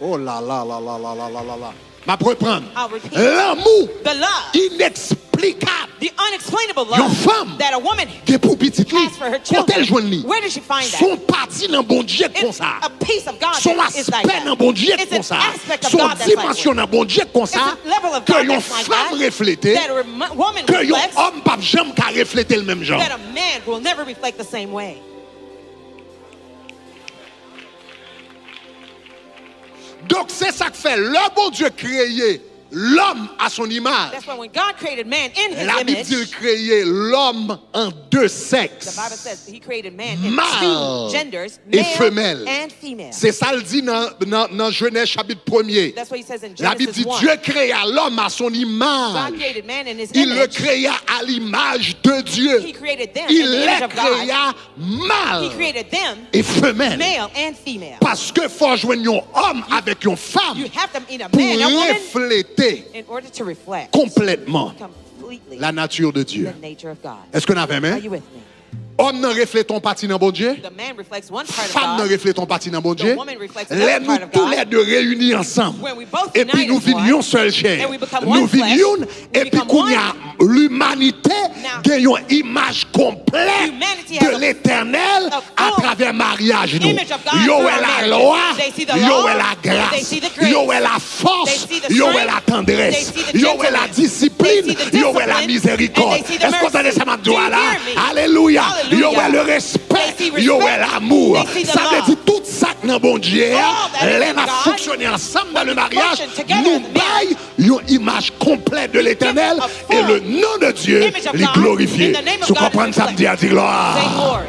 Speaker 1: Oh là là là là là là là là là. Ma reprendre.
Speaker 2: I'll repeat.
Speaker 1: L'amour
Speaker 2: The love,
Speaker 1: inexplicable
Speaker 2: the unexplainable
Speaker 1: Yon
Speaker 2: love
Speaker 1: femme
Speaker 2: that a woman
Speaker 1: qui est pour petite li.
Speaker 2: has for her
Speaker 1: Quand elle joue
Speaker 2: children.
Speaker 1: li.
Speaker 2: Where does she find that?
Speaker 1: Son parti dans bon Dieu comme
Speaker 2: It's
Speaker 1: ça.
Speaker 2: a piece of God
Speaker 1: Son
Speaker 2: that is like
Speaker 1: aspect dans
Speaker 2: that.
Speaker 1: bon Dieu
Speaker 2: It's
Speaker 1: comme
Speaker 2: an
Speaker 1: ça.
Speaker 2: aspect of
Speaker 1: Son
Speaker 2: God that's like
Speaker 1: dimension
Speaker 2: that.
Speaker 1: dans bon Dieu comme ça.
Speaker 2: It's a level of
Speaker 1: Que
Speaker 2: God
Speaker 1: yon
Speaker 2: that's like
Speaker 1: femme
Speaker 2: that.
Speaker 1: reflétée.
Speaker 2: That a woman
Speaker 1: Que yon
Speaker 2: reflects.
Speaker 1: homme pas jamais qu'à refléter le même genre.
Speaker 2: That a man will never reflect the same way.
Speaker 1: Donc c'est ça que fait le bon Dieu créé l'homme à son image.
Speaker 2: That's why when God created man in his
Speaker 1: La Bible
Speaker 2: image,
Speaker 1: dit qu'il créé l'homme en deux
Speaker 2: the
Speaker 1: sexes.
Speaker 2: Bible says he created man in
Speaker 1: Mâle
Speaker 2: two genders,
Speaker 1: et
Speaker 2: male
Speaker 1: femelle.
Speaker 2: and female.
Speaker 1: C'est ça le dit dans Genèse chapitre 1er.
Speaker 2: That's what he says in
Speaker 1: La Bible
Speaker 2: Genesis
Speaker 1: dit
Speaker 2: 1.
Speaker 1: Dieu créa l'homme à son
Speaker 2: God
Speaker 1: image.
Speaker 2: created man in his
Speaker 1: Il le
Speaker 2: image.
Speaker 1: créa à l'image de Dieu.
Speaker 2: He created them in
Speaker 1: Il
Speaker 2: the
Speaker 1: les
Speaker 2: image of God.
Speaker 1: créa
Speaker 2: He
Speaker 1: mâle
Speaker 2: created them,
Speaker 1: et femelle.
Speaker 2: male and female.
Speaker 1: Parce que faut joindre un homme avec une femme
Speaker 2: You have them in a
Speaker 1: pour
Speaker 2: man and woman
Speaker 1: refléter
Speaker 2: in order to reflect
Speaker 1: complètement
Speaker 2: completely
Speaker 1: la nature de Dieu.
Speaker 2: the nature of God.
Speaker 1: Est-ce qu'on a fait,
Speaker 2: Are
Speaker 1: mais?
Speaker 2: you with me?
Speaker 1: Homme ne reflète ton parti dans bon Dieu.
Speaker 2: The man reflects one part of
Speaker 1: Femme ne
Speaker 2: God.
Speaker 1: reflète ton parti dans bon Dieu.
Speaker 2: woman reflects
Speaker 1: Les
Speaker 2: another
Speaker 1: nous
Speaker 2: part of
Speaker 1: tous
Speaker 2: God.
Speaker 1: les deux réunis ensemble.
Speaker 2: When we both
Speaker 1: Et puis
Speaker 2: unite
Speaker 1: nous
Speaker 2: as one,
Speaker 1: venions seul chair.
Speaker 2: and we become
Speaker 1: Nous
Speaker 2: one flesh,
Speaker 1: venions
Speaker 2: we
Speaker 1: et puis
Speaker 2: become
Speaker 1: qu'on y a l'humanité
Speaker 2: Now,
Speaker 1: gagne une image complète
Speaker 2: humanity has
Speaker 1: de
Speaker 2: a-
Speaker 1: l'éternel
Speaker 2: a
Speaker 1: à
Speaker 2: full
Speaker 1: travers mariage nous.
Speaker 2: image of God
Speaker 1: Yo
Speaker 2: through
Speaker 1: est
Speaker 2: our
Speaker 1: la
Speaker 2: marriage.
Speaker 1: loi,
Speaker 2: They see the
Speaker 1: yo
Speaker 2: law,
Speaker 1: est la
Speaker 2: they
Speaker 1: grâce,
Speaker 2: see the grace,
Speaker 1: yo est la force,
Speaker 2: they see the
Speaker 1: yo est
Speaker 2: strength,
Speaker 1: la tendresse,
Speaker 2: they see the
Speaker 1: yo est la
Speaker 2: gentleness,
Speaker 1: discipline,
Speaker 2: they see the
Speaker 1: yo est la
Speaker 2: discipline,
Speaker 1: miséricorde.
Speaker 2: and they see the
Speaker 1: Est-ce qu'on entendait
Speaker 2: mercy.
Speaker 1: ça,
Speaker 2: Do you
Speaker 1: Mabdoua, là?
Speaker 2: hear me?
Speaker 1: Alléluia. Yo
Speaker 2: Hallelujah.
Speaker 1: est le respect,
Speaker 2: They see
Speaker 1: yo
Speaker 2: respect,
Speaker 1: est l'amour.
Speaker 2: they see the
Speaker 1: Ça veut
Speaker 2: love.
Speaker 1: dire tout ça que dans bon Dieu,
Speaker 2: All that is
Speaker 1: les
Speaker 2: in
Speaker 1: n'a
Speaker 2: God,
Speaker 1: fonctionné ensemble dans
Speaker 2: when
Speaker 1: le
Speaker 2: we
Speaker 1: mariage,
Speaker 2: function together
Speaker 1: nous
Speaker 2: in the marriage,
Speaker 1: baillons une image complète de l'éternel
Speaker 2: a full
Speaker 1: et le nom de Dieu
Speaker 2: image of
Speaker 1: les
Speaker 2: God,
Speaker 1: glorifié.
Speaker 2: and the name of
Speaker 1: Tu
Speaker 2: God is
Speaker 1: comprends ça, me dit à dire gloire.
Speaker 2: Say glory.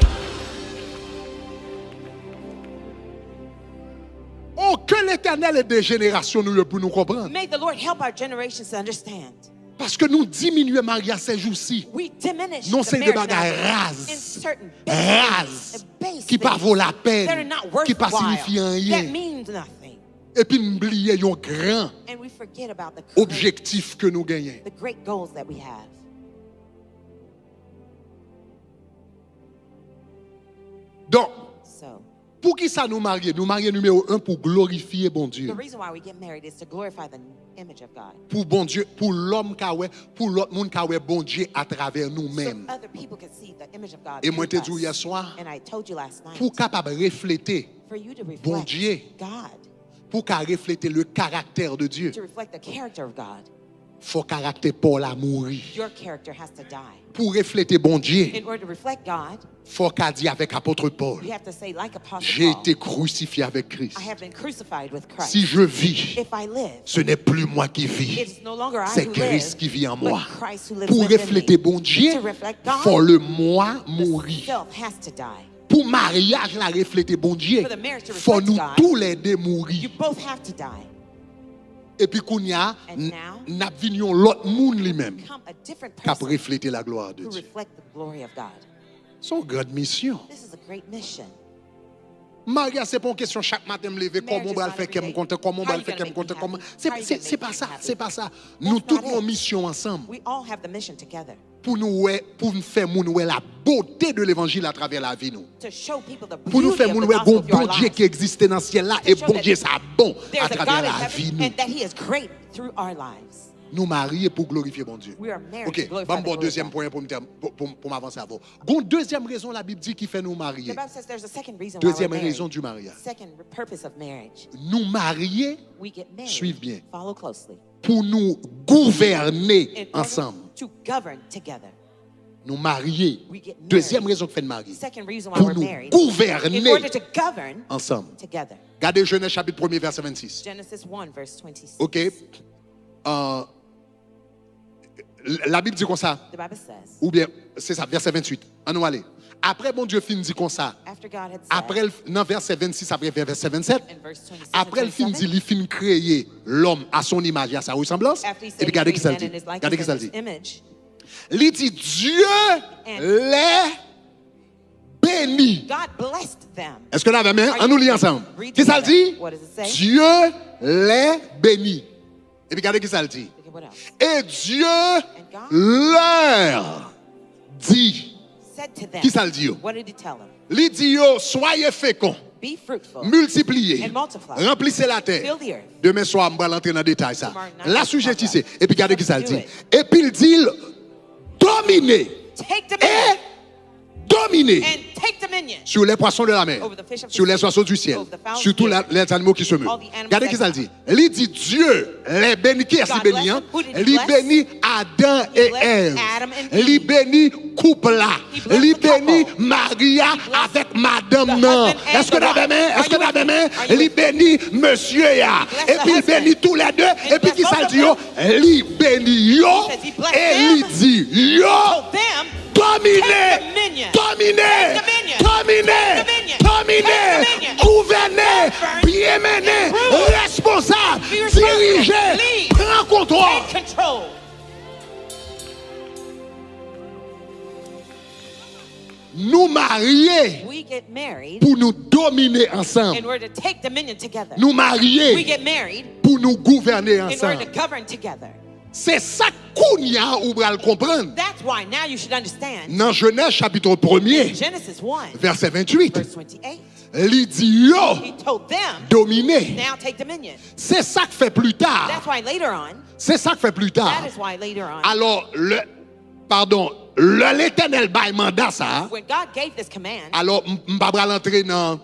Speaker 1: Oh, que l'éternel l'Éternel est des générations nous pour nous comprendre.
Speaker 2: May the Lord help our generations to understand.
Speaker 1: Parce que nous diminuons mariage ces jours-ci.
Speaker 2: We diminish
Speaker 1: Non,
Speaker 2: the
Speaker 1: c'est des
Speaker 2: marriage
Speaker 1: bagages
Speaker 2: nowadays
Speaker 1: rases.
Speaker 2: in certain
Speaker 1: Rases.
Speaker 2: base
Speaker 1: Qui pas
Speaker 2: things
Speaker 1: vaut la
Speaker 2: that are
Speaker 1: peine.
Speaker 2: not
Speaker 1: Qui pas
Speaker 2: worthwhile,
Speaker 1: signifie
Speaker 2: that
Speaker 1: rien.
Speaker 2: means nothing.
Speaker 1: Et puis oublier un grand
Speaker 2: And we forget about the
Speaker 1: objectif que nous gagnons.
Speaker 2: great goals that we have.
Speaker 1: Donc,
Speaker 2: So,
Speaker 1: pour qui ça nous marier? Nous marier numéro 1 pour glorifier bon Dieu.
Speaker 2: the reason why we get married is to glorify the image of God.
Speaker 1: Pour bon Dieu, pour l'homme kawè, pour l'autre monde kawè bon Dieu à travers
Speaker 2: So
Speaker 1: nous-mêmes.
Speaker 2: other people can see the image of God.
Speaker 1: Et moi
Speaker 2: through
Speaker 1: te dis
Speaker 2: us.
Speaker 1: hier soir,
Speaker 2: And I told you last night,
Speaker 1: pour capable refléter,
Speaker 2: for you to
Speaker 1: bon
Speaker 2: reflect
Speaker 1: Dieu.
Speaker 2: God,
Speaker 1: pour qu'à refléter le caractère de Dieu,
Speaker 2: to reflect the character of God,
Speaker 1: faut caractère Paul a mourir.
Speaker 2: your character has to die.
Speaker 1: Pour refléter bon Dieu,
Speaker 2: In order to reflect God,
Speaker 1: faut qu'a dit avec apôtre Paul,
Speaker 2: you have to say, like Apostle
Speaker 1: j'ai
Speaker 2: Paul,
Speaker 1: été crucifié avec Christ.
Speaker 2: I have been crucified with Christ.
Speaker 1: Si je vis,
Speaker 2: If I live,
Speaker 1: ce n'est plus moi qui vis,
Speaker 2: it is no longer I
Speaker 1: c'est
Speaker 2: who
Speaker 1: Christ
Speaker 2: live,
Speaker 1: qui vit en
Speaker 2: but
Speaker 1: moi.
Speaker 2: Christ who lives
Speaker 1: Pour
Speaker 2: within
Speaker 1: refléter
Speaker 2: me.
Speaker 1: bon Dieu,
Speaker 2: To reflect God,
Speaker 1: faut le moi
Speaker 2: the
Speaker 1: mourir.
Speaker 2: self has to die.
Speaker 1: Pour mariage, la refléter bon Dieu,
Speaker 2: For the marriage to
Speaker 1: faut
Speaker 2: reflect
Speaker 1: nous
Speaker 2: God,
Speaker 1: tous les deux mourir.
Speaker 2: You both have to die.
Speaker 1: Et puis qu'on y a,
Speaker 2: And now,
Speaker 1: n'a vignon l'autre monde lui-même
Speaker 2: Become a different
Speaker 1: qui a
Speaker 2: person
Speaker 1: reflété la gloire de
Speaker 2: who
Speaker 1: Dieu.
Speaker 2: reflect the glory of God.
Speaker 1: C'est une grande mission.
Speaker 2: This is a great mission.
Speaker 1: Maria, c'est pas une question chaque matin me lever,
Speaker 2: Marriage
Speaker 1: comment
Speaker 2: is
Speaker 1: on va le
Speaker 2: not
Speaker 1: faire,
Speaker 2: every
Speaker 1: qu'elle me
Speaker 2: day.
Speaker 1: compte, comment on
Speaker 2: How
Speaker 1: va
Speaker 2: you
Speaker 1: le faire,
Speaker 2: gonna
Speaker 1: qu'elle me compte,
Speaker 2: make me
Speaker 1: comment.
Speaker 2: happy? How you gonna
Speaker 1: C'est pas
Speaker 2: make
Speaker 1: ça,
Speaker 2: me happy?
Speaker 1: c'est pas ça.
Speaker 2: That's
Speaker 1: Nous toutes
Speaker 2: not
Speaker 1: nos
Speaker 2: it.
Speaker 1: missions ensemble
Speaker 2: We all have the mission together
Speaker 1: pour nous faire nous la beauté de l'évangile à travers la vie nous.
Speaker 2: to show people the
Speaker 1: Pour nous
Speaker 2: beauty
Speaker 1: faire
Speaker 2: of
Speaker 1: nous
Speaker 2: the
Speaker 1: bon
Speaker 2: gospel through our
Speaker 1: Dieu
Speaker 2: lives.
Speaker 1: qui existait dans le ciel là
Speaker 2: To
Speaker 1: et
Speaker 2: show
Speaker 1: bon
Speaker 2: that
Speaker 1: Dieu ça bon
Speaker 2: There's
Speaker 1: à
Speaker 2: a
Speaker 1: travers
Speaker 2: God in
Speaker 1: la vie
Speaker 2: heaven
Speaker 1: nous.
Speaker 2: and that He is great through our lives.
Speaker 1: Nous marier pour glorifier bon Dieu.
Speaker 2: We are married to
Speaker 1: OK,
Speaker 2: glorify
Speaker 1: bon
Speaker 2: the glory of
Speaker 1: deuxième
Speaker 2: God.
Speaker 1: point pour m'avancer avant. Gon deuxième raison la Bible dit qui fait nous
Speaker 2: The
Speaker 1: marier.
Speaker 2: Bible says there's a second reason why we're
Speaker 1: Deuxième
Speaker 2: married.
Speaker 1: raison du mariage.
Speaker 2: Second purpose of marriage.
Speaker 1: Nous marier
Speaker 2: We get married.
Speaker 1: Suivez bien.
Speaker 2: Follow closely.
Speaker 1: pour nous gouverner
Speaker 2: In order
Speaker 1: ensemble.
Speaker 2: to govern together.
Speaker 1: Nous marier.
Speaker 2: We get married.
Speaker 1: Deuxième raison que fait de marier.
Speaker 2: Second reason why
Speaker 1: Pour
Speaker 2: we're
Speaker 1: nous
Speaker 2: married. In
Speaker 1: gouverner
Speaker 2: order to govern
Speaker 1: ensemble.
Speaker 2: together.
Speaker 1: Regardez Genèse chapitre 1er verset 26.
Speaker 2: Genesis 1 verse 26.
Speaker 1: OK. La Bible dit comme ça.
Speaker 2: The Bible says,
Speaker 1: Ou bien, c'est ça, verset 28. On nous aller. Après, bon Dieu fin dit comme ça.
Speaker 2: after God had said,
Speaker 1: Après, non, verset 26, après verset 27.
Speaker 2: in verse 26
Speaker 1: Après,
Speaker 2: and
Speaker 1: le fin
Speaker 2: 27,
Speaker 1: dit, il fin créer l'homme à son image et à sa ressemblance.
Speaker 2: after he
Speaker 1: Et
Speaker 2: said
Speaker 1: puis,
Speaker 2: he
Speaker 1: regardez qui ça
Speaker 2: created
Speaker 1: dit.
Speaker 2: man in his
Speaker 1: Regardez qui ça
Speaker 2: likeness
Speaker 1: dit.
Speaker 2: and his image.
Speaker 1: Il dit, Dieu les bénit.
Speaker 2: God blessed them.
Speaker 1: Est-ce que là, la main,
Speaker 2: Are
Speaker 1: on nous
Speaker 2: you
Speaker 1: lit ensemble.
Speaker 2: read
Speaker 1: Qui ça le
Speaker 2: together?
Speaker 1: dit?
Speaker 2: What does it say?
Speaker 1: Dieu les bénit. Et puis, regardez qui ça le dit.
Speaker 2: Okay, what else?
Speaker 1: Et Dieu
Speaker 2: God
Speaker 1: leur dit.
Speaker 2: said to them,
Speaker 1: Qui ça le dit?
Speaker 2: what did he tell them?
Speaker 1: Il dit, yo, soyez féconds,
Speaker 2: Be fruitful.
Speaker 1: multipliez,
Speaker 2: And multiply.
Speaker 1: remplissez la terre.
Speaker 2: Fill the earth.
Speaker 1: Demain soir, on va rentrer dans le détail ça.
Speaker 2: Tomorrow night,
Speaker 1: La
Speaker 2: we'll
Speaker 1: sujet
Speaker 2: talk
Speaker 1: ici.
Speaker 2: about it.
Speaker 1: Et puis regardez qui ça le
Speaker 2: Do
Speaker 1: dit.
Speaker 2: it.
Speaker 1: Et puis il dit, dominez.
Speaker 2: Take
Speaker 1: Et
Speaker 2: dominion.
Speaker 1: dominez
Speaker 2: And take dominion.
Speaker 1: sur les poissons de la mer,
Speaker 2: Over the fish of the
Speaker 1: sur les
Speaker 2: sea,
Speaker 1: oiseaux du ciel,
Speaker 2: over the fowls
Speaker 1: sur tous
Speaker 2: of the air,
Speaker 1: les animaux qui se meuvent.
Speaker 2: all the animals
Speaker 1: Regardez qui ça le
Speaker 2: that
Speaker 1: dit. Il dit Dieu les bénit. Qui est-ce
Speaker 2: God
Speaker 1: qui bénit?
Speaker 2: bless
Speaker 1: Hein?
Speaker 2: them. Who did he
Speaker 1: Il
Speaker 2: bless?
Speaker 1: bénit Adam et
Speaker 2: blessed
Speaker 1: Ève.
Speaker 2: Adam and Eve.
Speaker 1: Il bénit couple là.
Speaker 2: He blessed
Speaker 1: Il
Speaker 2: the couple.
Speaker 1: bénit Maria avec madame
Speaker 2: the
Speaker 1: non.
Speaker 2: husband and
Speaker 1: Est-ce que
Speaker 2: the
Speaker 1: la
Speaker 2: wife.
Speaker 1: même?
Speaker 2: Are
Speaker 1: Est-ce que
Speaker 2: you
Speaker 1: la
Speaker 2: with me?
Speaker 1: même?
Speaker 2: Are you
Speaker 1: Il
Speaker 2: with me?
Speaker 1: bénit monsieur ya.
Speaker 2: He blessed
Speaker 1: Et
Speaker 2: the
Speaker 1: puis il
Speaker 2: husband.
Speaker 1: bénit tous les deux.
Speaker 2: he
Speaker 1: Et puis qui
Speaker 2: blessed
Speaker 1: ça le
Speaker 2: both
Speaker 1: dit?
Speaker 2: of
Speaker 1: Yo? Il bénit yo.
Speaker 2: He says he blessed
Speaker 1: Et il
Speaker 2: them.
Speaker 1: dit yo.
Speaker 2: Told them,
Speaker 1: Dominez,
Speaker 2: Take dominion.
Speaker 1: dominez,
Speaker 2: Take dominion.
Speaker 1: dominez,
Speaker 2: Take dominion.
Speaker 1: dominez,
Speaker 2: Take dominion.
Speaker 1: gouvernez,
Speaker 2: Govern.
Speaker 1: bien mener,
Speaker 2: Rule.
Speaker 1: responsable,
Speaker 2: Be responsible.
Speaker 1: diriger,
Speaker 2: Lead.
Speaker 1: prends contrôle.
Speaker 2: take control.
Speaker 1: Nous marier
Speaker 2: We get married
Speaker 1: pour nous dominer ensemble.
Speaker 2: in order to take dominion together.
Speaker 1: Nous
Speaker 2: We
Speaker 1: marier
Speaker 2: get married
Speaker 1: pour nous gouverner
Speaker 2: in order
Speaker 1: ensemble.
Speaker 2: to govern together.
Speaker 1: C'est ça qu'on y a ou le comprendre.
Speaker 2: That's why now you should understand.
Speaker 1: Dans Genèse chapitre 1er,
Speaker 2: Genesis 1,
Speaker 1: verset 28,
Speaker 2: verse 28.
Speaker 1: il dit yo,
Speaker 2: He told them,
Speaker 1: dominer.
Speaker 2: now take dominion.
Speaker 1: C'est ça que fait plus tard.
Speaker 2: That's why later on,
Speaker 1: C'est ça que fait plus tard.
Speaker 2: that is why later on,
Speaker 1: Alors, l'Éternel bail mandat ça.
Speaker 2: when God gave this command,
Speaker 1: Alors, je ne vais pas rentrer dans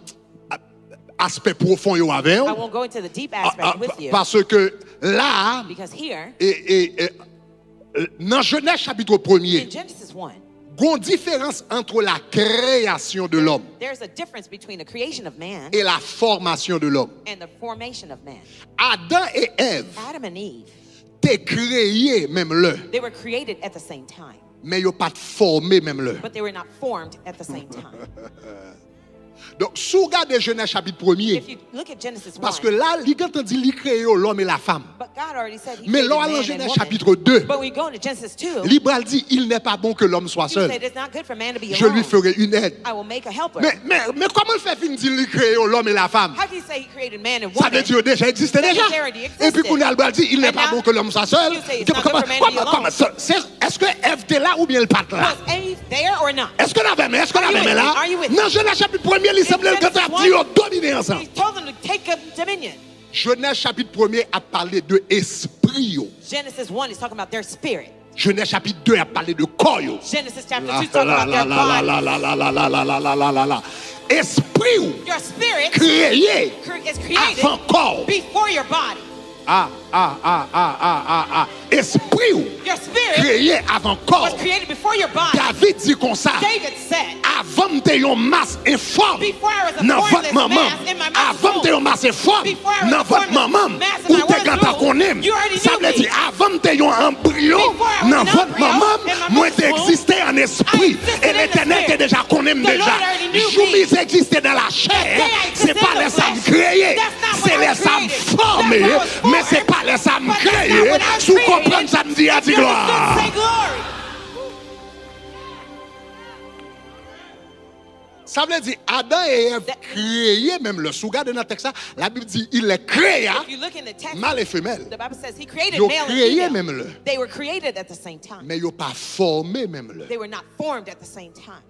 Speaker 1: l'aspect profond yo avec.
Speaker 2: I won't go into the deep aspect with you.
Speaker 1: Parce que là,
Speaker 2: Because here,
Speaker 1: dans Genèse chapitre
Speaker 2: in
Speaker 1: 1er,
Speaker 2: Genesis 1,
Speaker 1: il y a une différence entre la création de l'homme
Speaker 2: there's a difference between the creation of man
Speaker 1: et la formation de l'homme.
Speaker 2: and the formation of man.
Speaker 1: Adam et Ève
Speaker 2: Adam and Eve,
Speaker 1: t'es créés même le,
Speaker 2: they were created at the same time,
Speaker 1: mais ils n'ont pas formé même le.
Speaker 2: but they were not formed at the same time.
Speaker 1: Donc, si vous regardez Genèse chapitre 1er,
Speaker 2: If you look at Genesis 1,
Speaker 1: parce que là, il a dit qu'il crée l'homme et la femme.
Speaker 2: but God already said he
Speaker 1: Mais
Speaker 2: created
Speaker 1: là,
Speaker 2: man
Speaker 1: dans
Speaker 2: and
Speaker 1: Genèse
Speaker 2: woman.
Speaker 1: chapitre 2,
Speaker 2: But we go into Genesis 2,
Speaker 1: Libral dit il n'est pas bon que l'homme soit
Speaker 2: he
Speaker 1: seul.
Speaker 2: said it's not good for man to be
Speaker 1: Je lui
Speaker 2: alone.
Speaker 1: ferai une aide.
Speaker 2: I will make a helper.
Speaker 1: Mais comment il fait finir qu'il crée l'homme et la femme?
Speaker 2: How can you say he created man and
Speaker 1: Ça
Speaker 2: woman?
Speaker 1: veut dire déjà existait
Speaker 2: That
Speaker 1: déjà.
Speaker 2: means they already
Speaker 1: Et puis
Speaker 2: existed.
Speaker 1: Libral dit il n'est
Speaker 2: And
Speaker 1: pas
Speaker 2: now
Speaker 1: bon que l'homme soit seul.
Speaker 2: you say it's not good for man to be alone.
Speaker 1: Est-ce que Ève était là ou bien le pas là?
Speaker 2: Was Eve there or not?
Speaker 1: Est-ce que la même? Est-ce que la
Speaker 2: Are you
Speaker 1: même
Speaker 2: with
Speaker 1: là?
Speaker 2: me? Are you with me?
Speaker 1: Dans Genèse chapitre 1er, il semblait que tu as dit dominer ensemble.
Speaker 2: He told them to take up dominion.
Speaker 1: Genèse chapitre 1er a parlé de esprit.
Speaker 2: Genesis 1 is talking about their spirit.
Speaker 1: Genèse chapitre 2 a parlé de corps.
Speaker 2: Genesis chapter 2 is talking about their body.
Speaker 1: Esprit
Speaker 2: Your spirit
Speaker 1: créé
Speaker 2: is created
Speaker 1: avant corps.
Speaker 2: before your body.
Speaker 1: Esprit
Speaker 2: Your spirit
Speaker 1: créé avant corps.
Speaker 2: was created before your body.
Speaker 1: David dit comme ça.
Speaker 2: David said,
Speaker 1: Avant de yon masse informe
Speaker 2: before I was a
Speaker 1: dans
Speaker 2: formless
Speaker 1: votre maman.
Speaker 2: mass in my mother's
Speaker 1: Avant de yon masse informe
Speaker 2: Before I was
Speaker 1: dans
Speaker 2: a
Speaker 1: votre
Speaker 2: formless
Speaker 1: maman.
Speaker 2: mass in
Speaker 1: Ou
Speaker 2: my
Speaker 1: te
Speaker 2: mother's
Speaker 1: ganta
Speaker 2: womb,
Speaker 1: konem.
Speaker 2: you already
Speaker 1: Ça
Speaker 2: knew
Speaker 1: veut
Speaker 2: me.
Speaker 1: dire avant de yon embryon
Speaker 2: Before I was
Speaker 1: dans
Speaker 2: an
Speaker 1: votre
Speaker 2: embryo
Speaker 1: maman.
Speaker 2: in my
Speaker 1: Moi
Speaker 2: mother's
Speaker 1: te
Speaker 2: womb,
Speaker 1: existé en esprit.
Speaker 2: I existed
Speaker 1: Et
Speaker 2: in the
Speaker 1: l'éternel
Speaker 2: spirit.
Speaker 1: te déjà konem
Speaker 2: The
Speaker 1: déjà.
Speaker 2: Lord already knew
Speaker 1: Joumis
Speaker 2: me.
Speaker 1: existait dans la chair.
Speaker 2: day I
Speaker 1: C'est
Speaker 2: existed
Speaker 1: pas
Speaker 2: in the
Speaker 1: les âmes
Speaker 2: flesh.
Speaker 1: créées.
Speaker 2: That's not
Speaker 1: C'est
Speaker 2: what I
Speaker 1: les âmes
Speaker 2: created.
Speaker 1: formées.
Speaker 2: That's what I was
Speaker 1: Mais c'est
Speaker 2: formed.
Speaker 1: pas les âmes
Speaker 2: But that's not
Speaker 1: créées.
Speaker 2: what I
Speaker 1: Sous
Speaker 2: created.
Speaker 1: comprendre ça me dit à
Speaker 2: If you
Speaker 1: gloire.
Speaker 2: understood, say glory.
Speaker 1: Ça veut dire Adam et Ève créaient même le sous. Regardez dans le texte, la Bible dit il les créa,
Speaker 2: If you look in the text,
Speaker 1: mâle et femelle.
Speaker 2: the Bible says he created
Speaker 1: Ils
Speaker 2: male and
Speaker 1: créaient
Speaker 2: female.
Speaker 1: même le.
Speaker 2: They were created at the same time.
Speaker 1: Mais ils n'ont pas formé même le.
Speaker 2: They were not formed at the same time.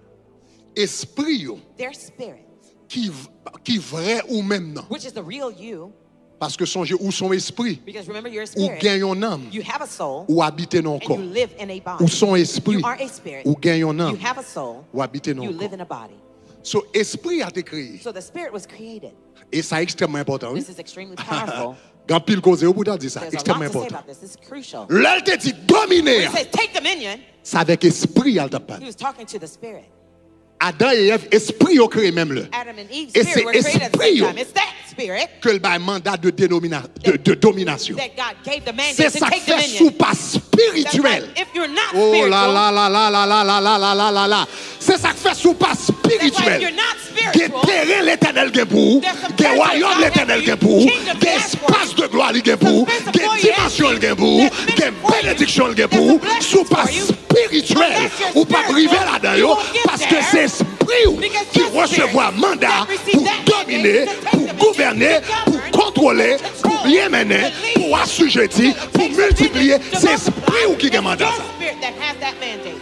Speaker 1: Esprit yo,
Speaker 2: Their spirit,
Speaker 1: qui vrai ou même non.
Speaker 2: which is the real you,
Speaker 1: Parce que songez où son esprit,
Speaker 2: because remember your
Speaker 1: ou
Speaker 2: spirit,
Speaker 1: gagne un âme,
Speaker 2: you have a soul
Speaker 1: ou habite dans le
Speaker 2: and
Speaker 1: corps.
Speaker 2: you live in a body.
Speaker 1: Ou son esprit,
Speaker 2: You are a spirit.
Speaker 1: ou gagne un
Speaker 2: You
Speaker 1: âme,
Speaker 2: have a soul.
Speaker 1: ou habite dans
Speaker 2: You
Speaker 1: le
Speaker 2: live
Speaker 1: corps.
Speaker 2: in a body.
Speaker 1: So, esprit a été créé.
Speaker 2: So the spirit was created.
Speaker 1: Et ça est extrêmement important. Oui?
Speaker 2: This is extremely powerful.
Speaker 1: Quand pile cause au bout de dire ça,
Speaker 2: There's a lot
Speaker 1: extrêmement
Speaker 2: to say
Speaker 1: important.
Speaker 2: about this. This is crucial.
Speaker 1: Là, il te dit dominer.
Speaker 2: He says, take dominion.
Speaker 1: C'est avec esprit al t'a
Speaker 2: He was talking to the spirit.
Speaker 1: Adam et Ève, esprit ont créé même le.
Speaker 2: Adam and Eve's
Speaker 1: Et
Speaker 2: spirit were
Speaker 1: c'est
Speaker 2: created at the
Speaker 1: esprit,
Speaker 2: same time. It's that spirit
Speaker 1: Que le bail mandat de domination.
Speaker 2: that God gave the mandate
Speaker 1: C'est
Speaker 2: to
Speaker 1: ça qui
Speaker 2: take
Speaker 1: fait
Speaker 2: dominion.
Speaker 1: sous pas
Speaker 2: That's
Speaker 1: spirituel.
Speaker 2: why if you're not
Speaker 1: Oh
Speaker 2: spiritual,
Speaker 1: là là là là là là là là là là là là. C'est ça qui fait sous pas
Speaker 2: that's why if
Speaker 1: spirituel.
Speaker 2: you're not
Speaker 1: Qui
Speaker 2: spiritual,
Speaker 1: terrain l'éternel qui pour,
Speaker 2: There's some
Speaker 1: qui
Speaker 2: place
Speaker 1: royaume
Speaker 2: God
Speaker 1: l'éternel
Speaker 2: has
Speaker 1: qui
Speaker 2: for
Speaker 1: pour,
Speaker 2: you, kingdom
Speaker 1: qui
Speaker 2: he has for
Speaker 1: espace de gloire qui pour,
Speaker 2: Some
Speaker 1: qui
Speaker 2: place of glory
Speaker 1: dimension
Speaker 2: he
Speaker 1: qui
Speaker 2: has
Speaker 1: pour,
Speaker 2: for you.
Speaker 1: qui
Speaker 2: There's for you.
Speaker 1: bénédiction qui
Speaker 2: There's
Speaker 1: pour,
Speaker 2: some blessings
Speaker 1: sous pas
Speaker 2: for you.
Speaker 1: spirituel.
Speaker 2: Unless you're
Speaker 1: Ou pas
Speaker 2: spiritual,
Speaker 1: privé là-dedans
Speaker 2: you
Speaker 1: yo,
Speaker 2: won't get
Speaker 1: parce que
Speaker 2: there.
Speaker 1: c'est esprit
Speaker 2: Because
Speaker 1: qui
Speaker 2: your spirit
Speaker 1: recevoir mandat
Speaker 2: that receives
Speaker 1: pour
Speaker 2: that
Speaker 1: dominer,
Speaker 2: mandate to take
Speaker 1: pour
Speaker 2: dominion,
Speaker 1: gouverner,
Speaker 2: to
Speaker 1: pour
Speaker 2: govern,
Speaker 1: contrôler,
Speaker 2: to
Speaker 1: pour
Speaker 2: control,
Speaker 1: bien mener,
Speaker 2: to lead,
Speaker 1: pour assujettir,
Speaker 2: to
Speaker 1: pour
Speaker 2: take
Speaker 1: multiplier.
Speaker 2: dominion, to
Speaker 1: C'est
Speaker 2: multiply.
Speaker 1: esprit ou qui
Speaker 2: It's
Speaker 1: a mandat
Speaker 2: your
Speaker 1: ça.
Speaker 2: spirit that has that mandate.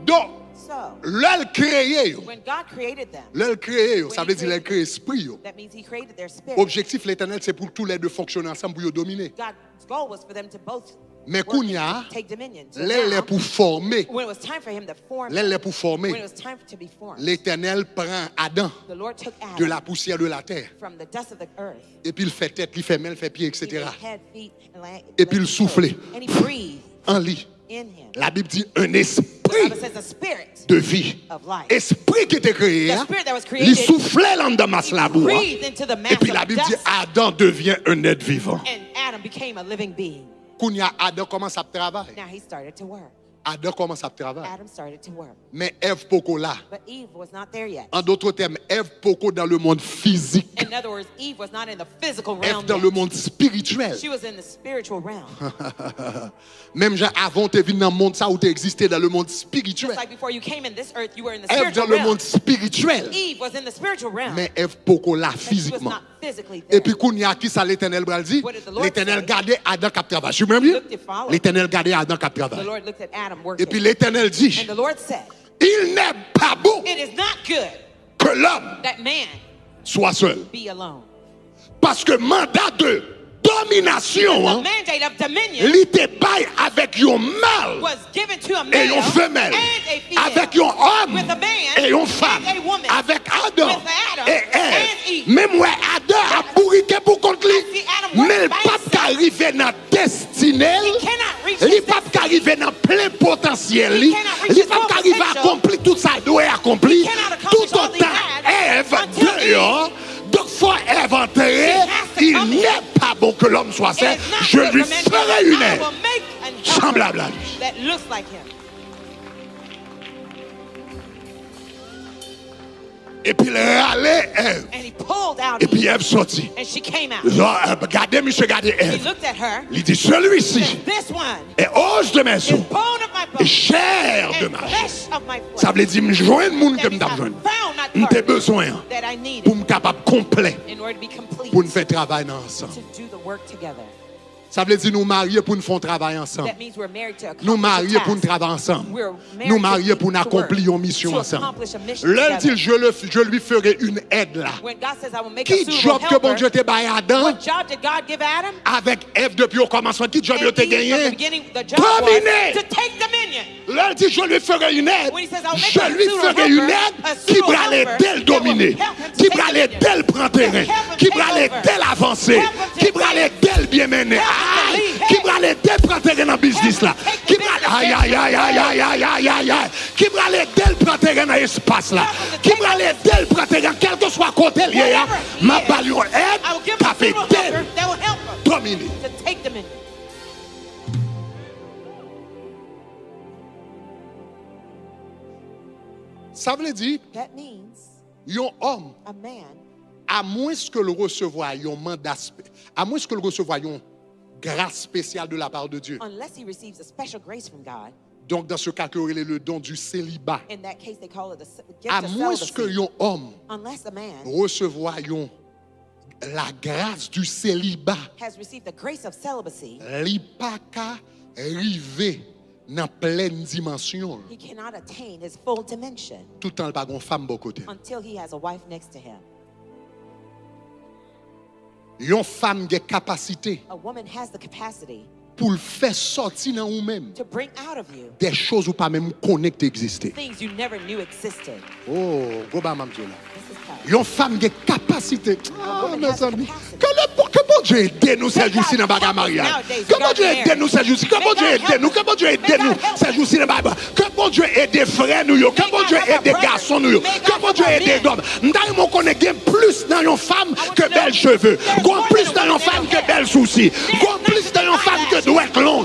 Speaker 1: Donc,
Speaker 2: So,
Speaker 1: l'œil créé,
Speaker 2: when God created them,
Speaker 1: l'œil créé, ça
Speaker 2: When
Speaker 1: veut
Speaker 2: he
Speaker 1: dire l'œil créé esprit. Yo.
Speaker 2: that means he created their spirit.
Speaker 1: Objectif l'éternel, c'est pour tous les deux fonctionner ensemble pour les dominer.
Speaker 2: God's goal was for them to both
Speaker 1: Mais
Speaker 2: work
Speaker 1: Kounia,
Speaker 2: and take dominion. So
Speaker 1: l'aile
Speaker 2: now,
Speaker 1: est pour former.
Speaker 2: when it was time for him to form,
Speaker 1: L'aile est pour
Speaker 2: when it
Speaker 1: former.
Speaker 2: was time to be formed,
Speaker 1: L'éternel prend Adam
Speaker 2: the Lord took
Speaker 1: de
Speaker 2: Adam
Speaker 1: la poussière de la terre.
Speaker 2: from the dust of the earth.
Speaker 1: Et puis il fait tête, il fait main, il fait pied,
Speaker 2: He
Speaker 1: etc.
Speaker 2: made head, feet, and leg,
Speaker 1: Et puis il
Speaker 2: legs,
Speaker 1: soufflait.
Speaker 2: and he breathed
Speaker 1: En lit.
Speaker 2: in him.
Speaker 1: La Bible dit un
Speaker 2: The
Speaker 1: esprit
Speaker 2: Bible says a spirit
Speaker 1: de vie.
Speaker 2: of life.
Speaker 1: Esprit qui était créé,
Speaker 2: The
Speaker 1: hein,
Speaker 2: spirit that was
Speaker 1: il
Speaker 2: created,
Speaker 1: soufflait dans le masse la boue. hein.
Speaker 2: breathed into the mass
Speaker 1: Et puis la
Speaker 2: of
Speaker 1: Bible dit
Speaker 2: dust,
Speaker 1: Adam devient un être vivant.
Speaker 2: and Adam became a living being.
Speaker 1: Kounia, Adam commence à travailler.
Speaker 2: Now he started to work.
Speaker 1: Adam commence à travailler.
Speaker 2: Adam started to work.
Speaker 1: Mais Ève poko là.
Speaker 2: But Eve was not there yet.
Speaker 1: En d'autres termes, Ève poko dans le monde physique.
Speaker 2: In other words, Eve was not in the physical
Speaker 1: Ève
Speaker 2: realm
Speaker 1: dans
Speaker 2: yet.
Speaker 1: le monde spirituel.
Speaker 2: She was in the spiritual realm.
Speaker 1: Même genre avant tu venu dans le monde ça où tu existais dans le monde spirituel.
Speaker 2: Just like before you came in this earth, you were in the
Speaker 1: Ève dans
Speaker 2: spiritual
Speaker 1: le
Speaker 2: realm.
Speaker 1: monde spirituel.
Speaker 2: Eve was in the spiritual realm.
Speaker 1: Mais Ève poko là
Speaker 2: But she was
Speaker 1: physiquement.
Speaker 2: not physically there.
Speaker 1: Et puis Kounia qui ça l'éternel bral dit?
Speaker 2: What did the Lord
Speaker 1: L'éternel
Speaker 2: say?
Speaker 1: gardait Adam qui travaille. Je me
Speaker 2: He looked at follow.
Speaker 1: L'éternel gardait Adam qui
Speaker 2: The
Speaker 1: travaille.
Speaker 2: Lord looked at Adam
Speaker 1: Et
Speaker 2: working.
Speaker 1: puis l'éternel dit,
Speaker 2: And the Lord said,
Speaker 1: il n'est pas bon
Speaker 2: it is not good
Speaker 1: que l'homme
Speaker 2: that man
Speaker 1: soit seul.
Speaker 2: be alone.
Speaker 1: Parce que mandat de domination,
Speaker 2: The
Speaker 1: hein,
Speaker 2: mandate of dominion
Speaker 1: il était bail avec un mâle
Speaker 2: was given to a
Speaker 1: et
Speaker 2: male
Speaker 1: une femelle,
Speaker 2: and a female.
Speaker 1: avec un homme
Speaker 2: With a man
Speaker 1: et une femme,
Speaker 2: and a woman.
Speaker 1: avec Adam
Speaker 2: With Adam
Speaker 1: et
Speaker 2: and
Speaker 1: Ève.
Speaker 2: Eve.
Speaker 1: Même ouais, Adam a bourriqué pour contre lui,
Speaker 2: I see Adam
Speaker 1: mais le
Speaker 2: working by
Speaker 1: pape qui arrive dans destinée,
Speaker 2: He cannot reach
Speaker 1: le
Speaker 2: his
Speaker 1: pape qui arrive dans plein potentiel,
Speaker 2: He cannot reach
Speaker 1: le
Speaker 2: his
Speaker 1: pape qui
Speaker 2: full
Speaker 1: arrive à
Speaker 2: potential.
Speaker 1: accomplir tout ça, doit accomplir
Speaker 2: He cannot accomplish
Speaker 1: tout
Speaker 2: all he
Speaker 1: autant
Speaker 2: had
Speaker 1: Ève
Speaker 2: until Eve.
Speaker 1: dehors. Donc, faut Ève enterrer.
Speaker 2: He has to
Speaker 1: Il
Speaker 2: come in.
Speaker 1: n'est pas bon que l'homme soit
Speaker 2: It
Speaker 1: seul.
Speaker 2: is not
Speaker 1: Je
Speaker 2: good
Speaker 1: lui
Speaker 2: for man to be
Speaker 1: ferai
Speaker 2: alone.
Speaker 1: une
Speaker 2: I
Speaker 1: aide
Speaker 2: will make an helper
Speaker 1: semblable à lui.
Speaker 2: that looks like him.
Speaker 1: Et puis il râlait Ève.
Speaker 2: And he pulled out
Speaker 1: Et puis
Speaker 2: Eve.
Speaker 1: Ève sortit.
Speaker 2: And she came out.
Speaker 1: Regardez, monsieur, regardez
Speaker 2: He
Speaker 1: Ève.
Speaker 2: looked at her.
Speaker 1: Il dit, celui-ci
Speaker 2: This one
Speaker 1: est os de mes
Speaker 2: is
Speaker 1: os
Speaker 2: bone of my
Speaker 1: et
Speaker 2: bone
Speaker 1: chair de
Speaker 2: and
Speaker 1: ma chair.
Speaker 2: flesh of my flesh.
Speaker 1: Ça veut dire, me joindre moun que
Speaker 2: That
Speaker 1: me
Speaker 2: means I
Speaker 1: besoin.
Speaker 2: found my
Speaker 1: M'te
Speaker 2: partner
Speaker 1: besoin
Speaker 2: that I needed
Speaker 1: pour me capable complet
Speaker 2: in order to be complete
Speaker 1: pour nous faire travailler ensemble.
Speaker 2: to do the work together.
Speaker 1: Ça veut dire nous marier pour nous faire travailler ensemble.
Speaker 2: That means we're married to
Speaker 1: Nous
Speaker 2: accomplish a
Speaker 1: marier pour nous
Speaker 2: task.
Speaker 1: travailler ensemble.
Speaker 2: We're married
Speaker 1: Nous marier
Speaker 2: to
Speaker 1: pour nous
Speaker 2: work,
Speaker 1: accomplir une mission
Speaker 2: to
Speaker 1: ensemble.
Speaker 2: accomplish a mission
Speaker 1: L'un dit,
Speaker 2: together.
Speaker 1: je lui ferai une aide là.
Speaker 2: When God says I will make a
Speaker 1: Qui
Speaker 2: suitable
Speaker 1: job que bon Dieu
Speaker 2: helper,
Speaker 1: te baille à Adam
Speaker 2: what job did God give Adam?
Speaker 1: avec Ève depuis au commencement? Qui job il
Speaker 2: And
Speaker 1: te
Speaker 2: Eve, from the
Speaker 1: gagné?
Speaker 2: beginning, the job was
Speaker 1: Dominé.
Speaker 2: to take dominion.
Speaker 1: L'un dit, je lui ferai une aide.
Speaker 2: When he says, I'll make
Speaker 1: Je
Speaker 2: a
Speaker 1: lui
Speaker 2: suitable
Speaker 1: ferai une
Speaker 2: helper,
Speaker 1: aide
Speaker 2: a
Speaker 1: qui
Speaker 2: suitable
Speaker 1: va aller
Speaker 2: helper
Speaker 1: d'elle
Speaker 2: that will
Speaker 1: dominer,
Speaker 2: help him to
Speaker 1: qui
Speaker 2: take
Speaker 1: va aller
Speaker 2: dominion,
Speaker 1: d'elle prendre terrain,
Speaker 2: help him
Speaker 1: qui
Speaker 2: take
Speaker 1: va aller
Speaker 2: over,
Speaker 1: d'elle avancer,
Speaker 2: help him to
Speaker 1: qui va aller
Speaker 2: advance,
Speaker 1: d'elle bien mener,
Speaker 2: help him to
Speaker 1: aïe,
Speaker 2: lead,
Speaker 1: qui
Speaker 2: hey.
Speaker 1: va aller d'elle prendre terrain dans le business là,
Speaker 2: Help him
Speaker 1: qui
Speaker 2: take the
Speaker 1: va
Speaker 2: business,
Speaker 1: aïe aïe aïe aïe aïe aïe aïe aïe aïe, qui va aller d'elle prendre terrain dans l'espace là,
Speaker 2: Help him to
Speaker 1: qui
Speaker 2: take
Speaker 1: va aller d'elle prendre terrain, quel que soit côté lié,
Speaker 2: Whatever he
Speaker 1: ma
Speaker 2: is,
Speaker 1: balion
Speaker 2: I will
Speaker 1: aide,
Speaker 2: give him
Speaker 1: qu'a
Speaker 2: a
Speaker 1: fait
Speaker 2: suitable
Speaker 1: d'elle
Speaker 2: helper that will help him
Speaker 1: dominer.
Speaker 2: to take dominion.
Speaker 1: Ça veut dire,
Speaker 2: That means
Speaker 1: un homme,
Speaker 2: a man,
Speaker 1: à moins que le recevoir un mandat, à moins que le recevoir une grâce spéciale de la part de Dieu.
Speaker 2: unless he receives a special grace from God,
Speaker 1: Donc, dans ce cas, il est le don du célibat.
Speaker 2: in that case they call it the gift
Speaker 1: À
Speaker 2: of
Speaker 1: moins
Speaker 2: celibacy.
Speaker 1: que un homme
Speaker 2: Unless a man
Speaker 1: recevoir la grâce du célibat,
Speaker 2: has received the grace of celibacy,
Speaker 1: il pas qu'à arriver dans pleine dimension.
Speaker 2: he cannot attain his full dimension
Speaker 1: Tout le temps, il pas une femme de côté.
Speaker 2: until he has a wife next to him.
Speaker 1: Une femme qui a capacité
Speaker 2: A woman has the capacity
Speaker 1: pour le faire sortir dans vous-même
Speaker 2: to bring out of you
Speaker 1: des choses où pas même connecter exister.
Speaker 2: things you never knew existed.
Speaker 1: Oh, go ba mamdieu là.
Speaker 2: This is how.
Speaker 1: Une femme qui a capacité. Ah,
Speaker 2: woman
Speaker 1: mes
Speaker 2: has the
Speaker 1: amis.
Speaker 2: capacity.
Speaker 1: Que bon Dieu aide nous ces jours-ci dans le bagage mariage.
Speaker 2: Nowadays,
Speaker 1: Que bon
Speaker 2: regarding
Speaker 1: Dieu aide
Speaker 2: marriage.
Speaker 1: nous ces jours-ci. Que bon Dieu aide nous. Que bon Dieu aide nous ces jours-ci dans le bagage. Que bon Dieu aide frères nous. Que bon Dieu aide garçons nous. Que bon Dieu aide hommes. Nous mon connaît plus dans une femme que belles cheveux. Gon plus dans une femme que belles soucis. Gon plus dans une femme que doigts longs.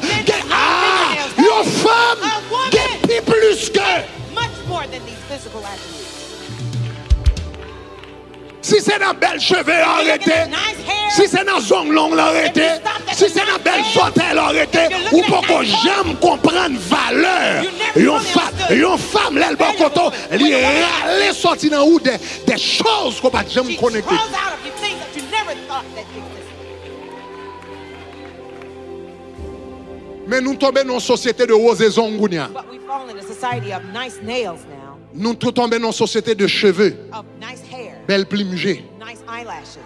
Speaker 1: Ah, une femme qui plus que
Speaker 2: Much more than these physical attributes.
Speaker 1: si c'est dans belles cheveux, arrêtez. Si c'est dans zong long, arrêtez. Si c'est dans belles hôtels, arrêtez. Ou pour qu'on j'aime comprendre valeur. Une femme, l'elle bon coton, elle sorti dans où des choses qu'on va jamais
Speaker 2: She
Speaker 1: connecter.
Speaker 2: throws out of you things that you never thought that existed.
Speaker 1: Mais nous tombons dans une société de roses zongounia.
Speaker 2: But we fall in a society of nice nails now,
Speaker 1: Nous tombons dans une société de cheveux.
Speaker 2: of nice hair,
Speaker 1: Belle plumigée.
Speaker 2: nice eyelashes.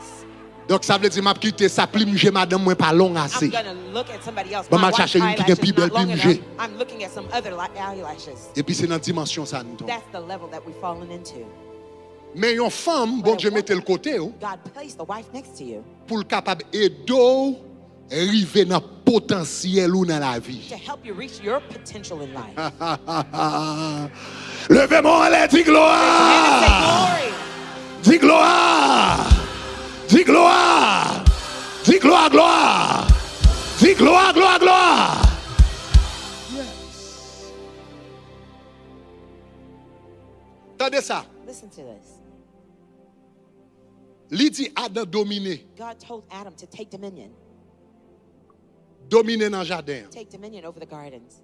Speaker 1: Donc ça veut dire m'a quitter sa plumigée madame moi pas long
Speaker 2: I'm
Speaker 1: assez.
Speaker 2: gonna look at somebody else.
Speaker 1: Bon,
Speaker 2: My
Speaker 1: ma
Speaker 2: wife's
Speaker 1: cherche une qui est plus
Speaker 2: eyelashes
Speaker 1: belle,
Speaker 2: not long
Speaker 1: plus
Speaker 2: enough.
Speaker 1: migée.
Speaker 2: I'm looking at some other eyelashes.
Speaker 1: Et puis c'est dans dimension ça nous tombe.
Speaker 2: That's the level that we've fallen into.
Speaker 1: Mais une femme, bon Dieu mettez le côté oh,
Speaker 2: God placed the wife next to you
Speaker 1: pour le capable aider arriver dans potentiel ou dans la vie.
Speaker 2: to help you reach your potential in life.
Speaker 1: Levez-moi en l'air, dis
Speaker 2: And say
Speaker 1: gloire.
Speaker 2: glory.
Speaker 1: Dis gloire. Dis gloire. Dis gloire, gloire. Dis gloire, gloire, gloire. Yes. Attendez ça.
Speaker 2: Listen to this.
Speaker 1: Il dit Adam dominer.
Speaker 2: God told Adam to take dominion.
Speaker 1: Dominer dans le jardin.
Speaker 2: Take dominion over the gardens.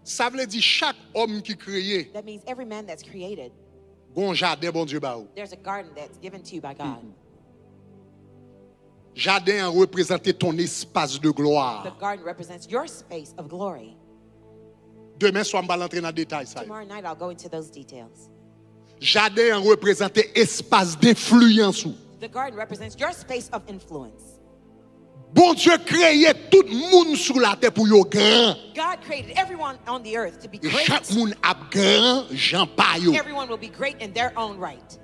Speaker 1: Ça veut dire chaque homme qui créé,
Speaker 2: That means every man that's created,
Speaker 1: bon jardin, bon Dieu, bah ou.
Speaker 2: there's a garden that's given to you by God.
Speaker 1: Jardin a représenté ton espace de
Speaker 2: The
Speaker 1: gloire.
Speaker 2: garden represents your space of glory.
Speaker 1: Demain soir, on va rentrer dans le détail. Ça.
Speaker 2: Tomorrow night, I'll go into those details.
Speaker 1: Jardin a représenté espace d'influence.
Speaker 2: The garden represents your space of influence.
Speaker 1: Bon Dieu créé tout le monde sur la terre pour yo grand.
Speaker 2: God created everyone on the earth to be
Speaker 1: Et
Speaker 2: great.
Speaker 1: chaque monde a grand, Jean pas yo.
Speaker 2: Everyone will be great in their own right.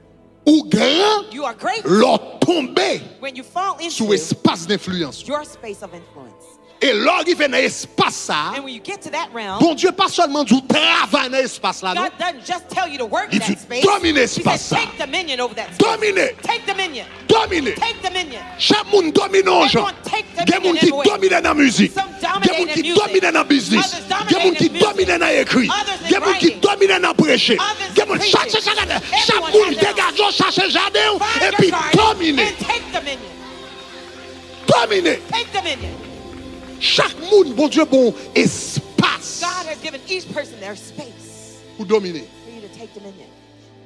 Speaker 1: Ou grand,
Speaker 2: You are great
Speaker 1: l'ont tombé
Speaker 2: when you fall
Speaker 1: sous
Speaker 2: into
Speaker 1: espace d'influence.
Speaker 2: your space of influence.
Speaker 1: Et l'arrivée dans l'espace ça,
Speaker 2: And when you get to that realm,
Speaker 1: bon Dieu pas seulement du travail dans l'espace là, non?
Speaker 2: God doesn't just tell you to work
Speaker 1: Il
Speaker 2: in
Speaker 1: dit,
Speaker 2: that space.
Speaker 1: dominer
Speaker 2: He
Speaker 1: espace
Speaker 2: says,
Speaker 1: ça.
Speaker 2: take dominion over that space.
Speaker 1: Dominer,
Speaker 2: Take dominion.
Speaker 1: dominer.
Speaker 2: Take dominion.
Speaker 1: Chaque monde domine en gens.
Speaker 2: Everyone take
Speaker 1: Il y a
Speaker 2: dominion
Speaker 1: des gens qui
Speaker 2: in a way.
Speaker 1: dominent dans la musique.
Speaker 2: Some
Speaker 1: Il y a
Speaker 2: dominate
Speaker 1: des gens
Speaker 2: in
Speaker 1: qui
Speaker 2: music.
Speaker 1: dominent dans le business.
Speaker 2: Others
Speaker 1: Il y a des gens
Speaker 2: dominate
Speaker 1: qui
Speaker 2: in music.
Speaker 1: dominent dans l'écrit.
Speaker 2: Others in
Speaker 1: Il y a des gens qui
Speaker 2: writing.
Speaker 1: dominent dans le prêcher.
Speaker 2: Others
Speaker 1: Il y a
Speaker 2: in
Speaker 1: des gens
Speaker 2: preaching.
Speaker 1: chaque
Speaker 2: Everyone
Speaker 1: monde
Speaker 2: has their
Speaker 1: dégage, cherche le jardin
Speaker 2: Find
Speaker 1: et
Speaker 2: your
Speaker 1: puis
Speaker 2: garden
Speaker 1: dominer.
Speaker 2: and take dominion.
Speaker 1: Dominer.
Speaker 2: Take dominion.
Speaker 1: Chaque monde, bon Dieu, bon espace
Speaker 2: God has given each person their space
Speaker 1: pour dominer.
Speaker 2: for you to take dominion.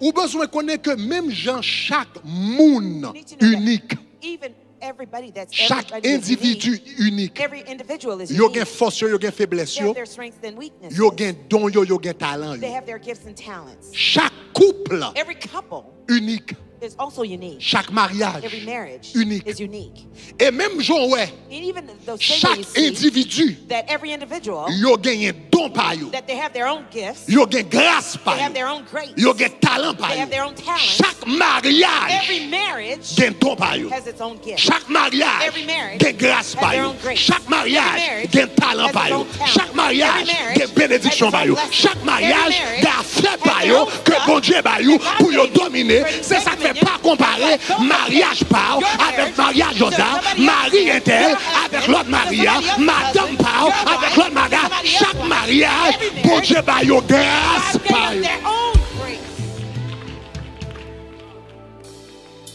Speaker 1: Ou besoin de connaître que même gens, chaque monde
Speaker 2: You need to know that
Speaker 1: unique,
Speaker 2: even everybody that's
Speaker 1: chaque
Speaker 2: everybody is
Speaker 1: individu
Speaker 2: unique.
Speaker 1: unique,
Speaker 2: Every individual is
Speaker 1: yo
Speaker 2: unique.
Speaker 1: gen force, yo gen faiblesse,
Speaker 2: They have their strengths and weaknesses.
Speaker 1: yo gen don, yo gen talent.
Speaker 2: They have their gifts and talents.
Speaker 1: Chaque couple
Speaker 2: Every couple
Speaker 1: unique,
Speaker 2: is also unique.
Speaker 1: chaque mariage
Speaker 2: Every marriage
Speaker 1: unique.
Speaker 2: is unique.
Speaker 1: Et même Jean, ouais,
Speaker 2: And even the same way you
Speaker 1: chaque
Speaker 2: see
Speaker 1: individu,
Speaker 2: that every individual,
Speaker 1: yo gen un don pa yo,
Speaker 2: that they have their own gifts,
Speaker 1: yo gen grâce pa
Speaker 2: they have
Speaker 1: yo,
Speaker 2: their own grace,
Speaker 1: yo gen talent pa
Speaker 2: they have their
Speaker 1: yo.
Speaker 2: own talent.
Speaker 1: Chaque mariage
Speaker 2: Every marriage
Speaker 1: gen don pa yo.
Speaker 2: has its own gift.
Speaker 1: Chaque mariage
Speaker 2: Every marriage
Speaker 1: gen grâce
Speaker 2: has
Speaker 1: pa
Speaker 2: their
Speaker 1: yo.
Speaker 2: own grace.
Speaker 1: Chaque mariage
Speaker 2: Every marriage
Speaker 1: gen talent
Speaker 2: has
Speaker 1: pa
Speaker 2: its
Speaker 1: yo.
Speaker 2: own talent.
Speaker 1: Chaque mariage
Speaker 2: Every marriage
Speaker 1: gen bénédiction
Speaker 2: has its
Speaker 1: pa
Speaker 2: own
Speaker 1: yo.
Speaker 2: blessing.
Speaker 1: Chaque mariage
Speaker 2: Every marriage
Speaker 1: gen affaire pa
Speaker 2: has
Speaker 1: yo
Speaker 2: their own
Speaker 1: que
Speaker 2: stuff
Speaker 1: bon Dieu ba yo
Speaker 2: that God
Speaker 1: pour yo
Speaker 2: gave you
Speaker 1: dominer.
Speaker 2: for you to
Speaker 1: C'est
Speaker 2: take
Speaker 1: ça que fait
Speaker 2: dominion.
Speaker 1: pas comparer
Speaker 2: Don't
Speaker 1: mariage par
Speaker 2: your
Speaker 1: avec
Speaker 2: marriage
Speaker 1: mariage
Speaker 2: to
Speaker 1: Josa,
Speaker 2: somebody
Speaker 1: mari
Speaker 2: else's,
Speaker 1: intel
Speaker 2: your
Speaker 1: avec
Speaker 2: husband,
Speaker 1: l'autre
Speaker 2: to
Speaker 1: maria,
Speaker 2: somebody else's
Speaker 1: madame
Speaker 2: husband,
Speaker 1: par
Speaker 2: your
Speaker 1: avec
Speaker 2: wife,
Speaker 1: l'autre maga.
Speaker 2: somebody else's
Speaker 1: Chaque
Speaker 2: wife.
Speaker 1: mariage,
Speaker 2: Every
Speaker 1: bon
Speaker 2: marriage,
Speaker 1: Dieu ba yo grâce
Speaker 2: God gave
Speaker 1: par
Speaker 2: us
Speaker 1: yo.
Speaker 2: their own grace.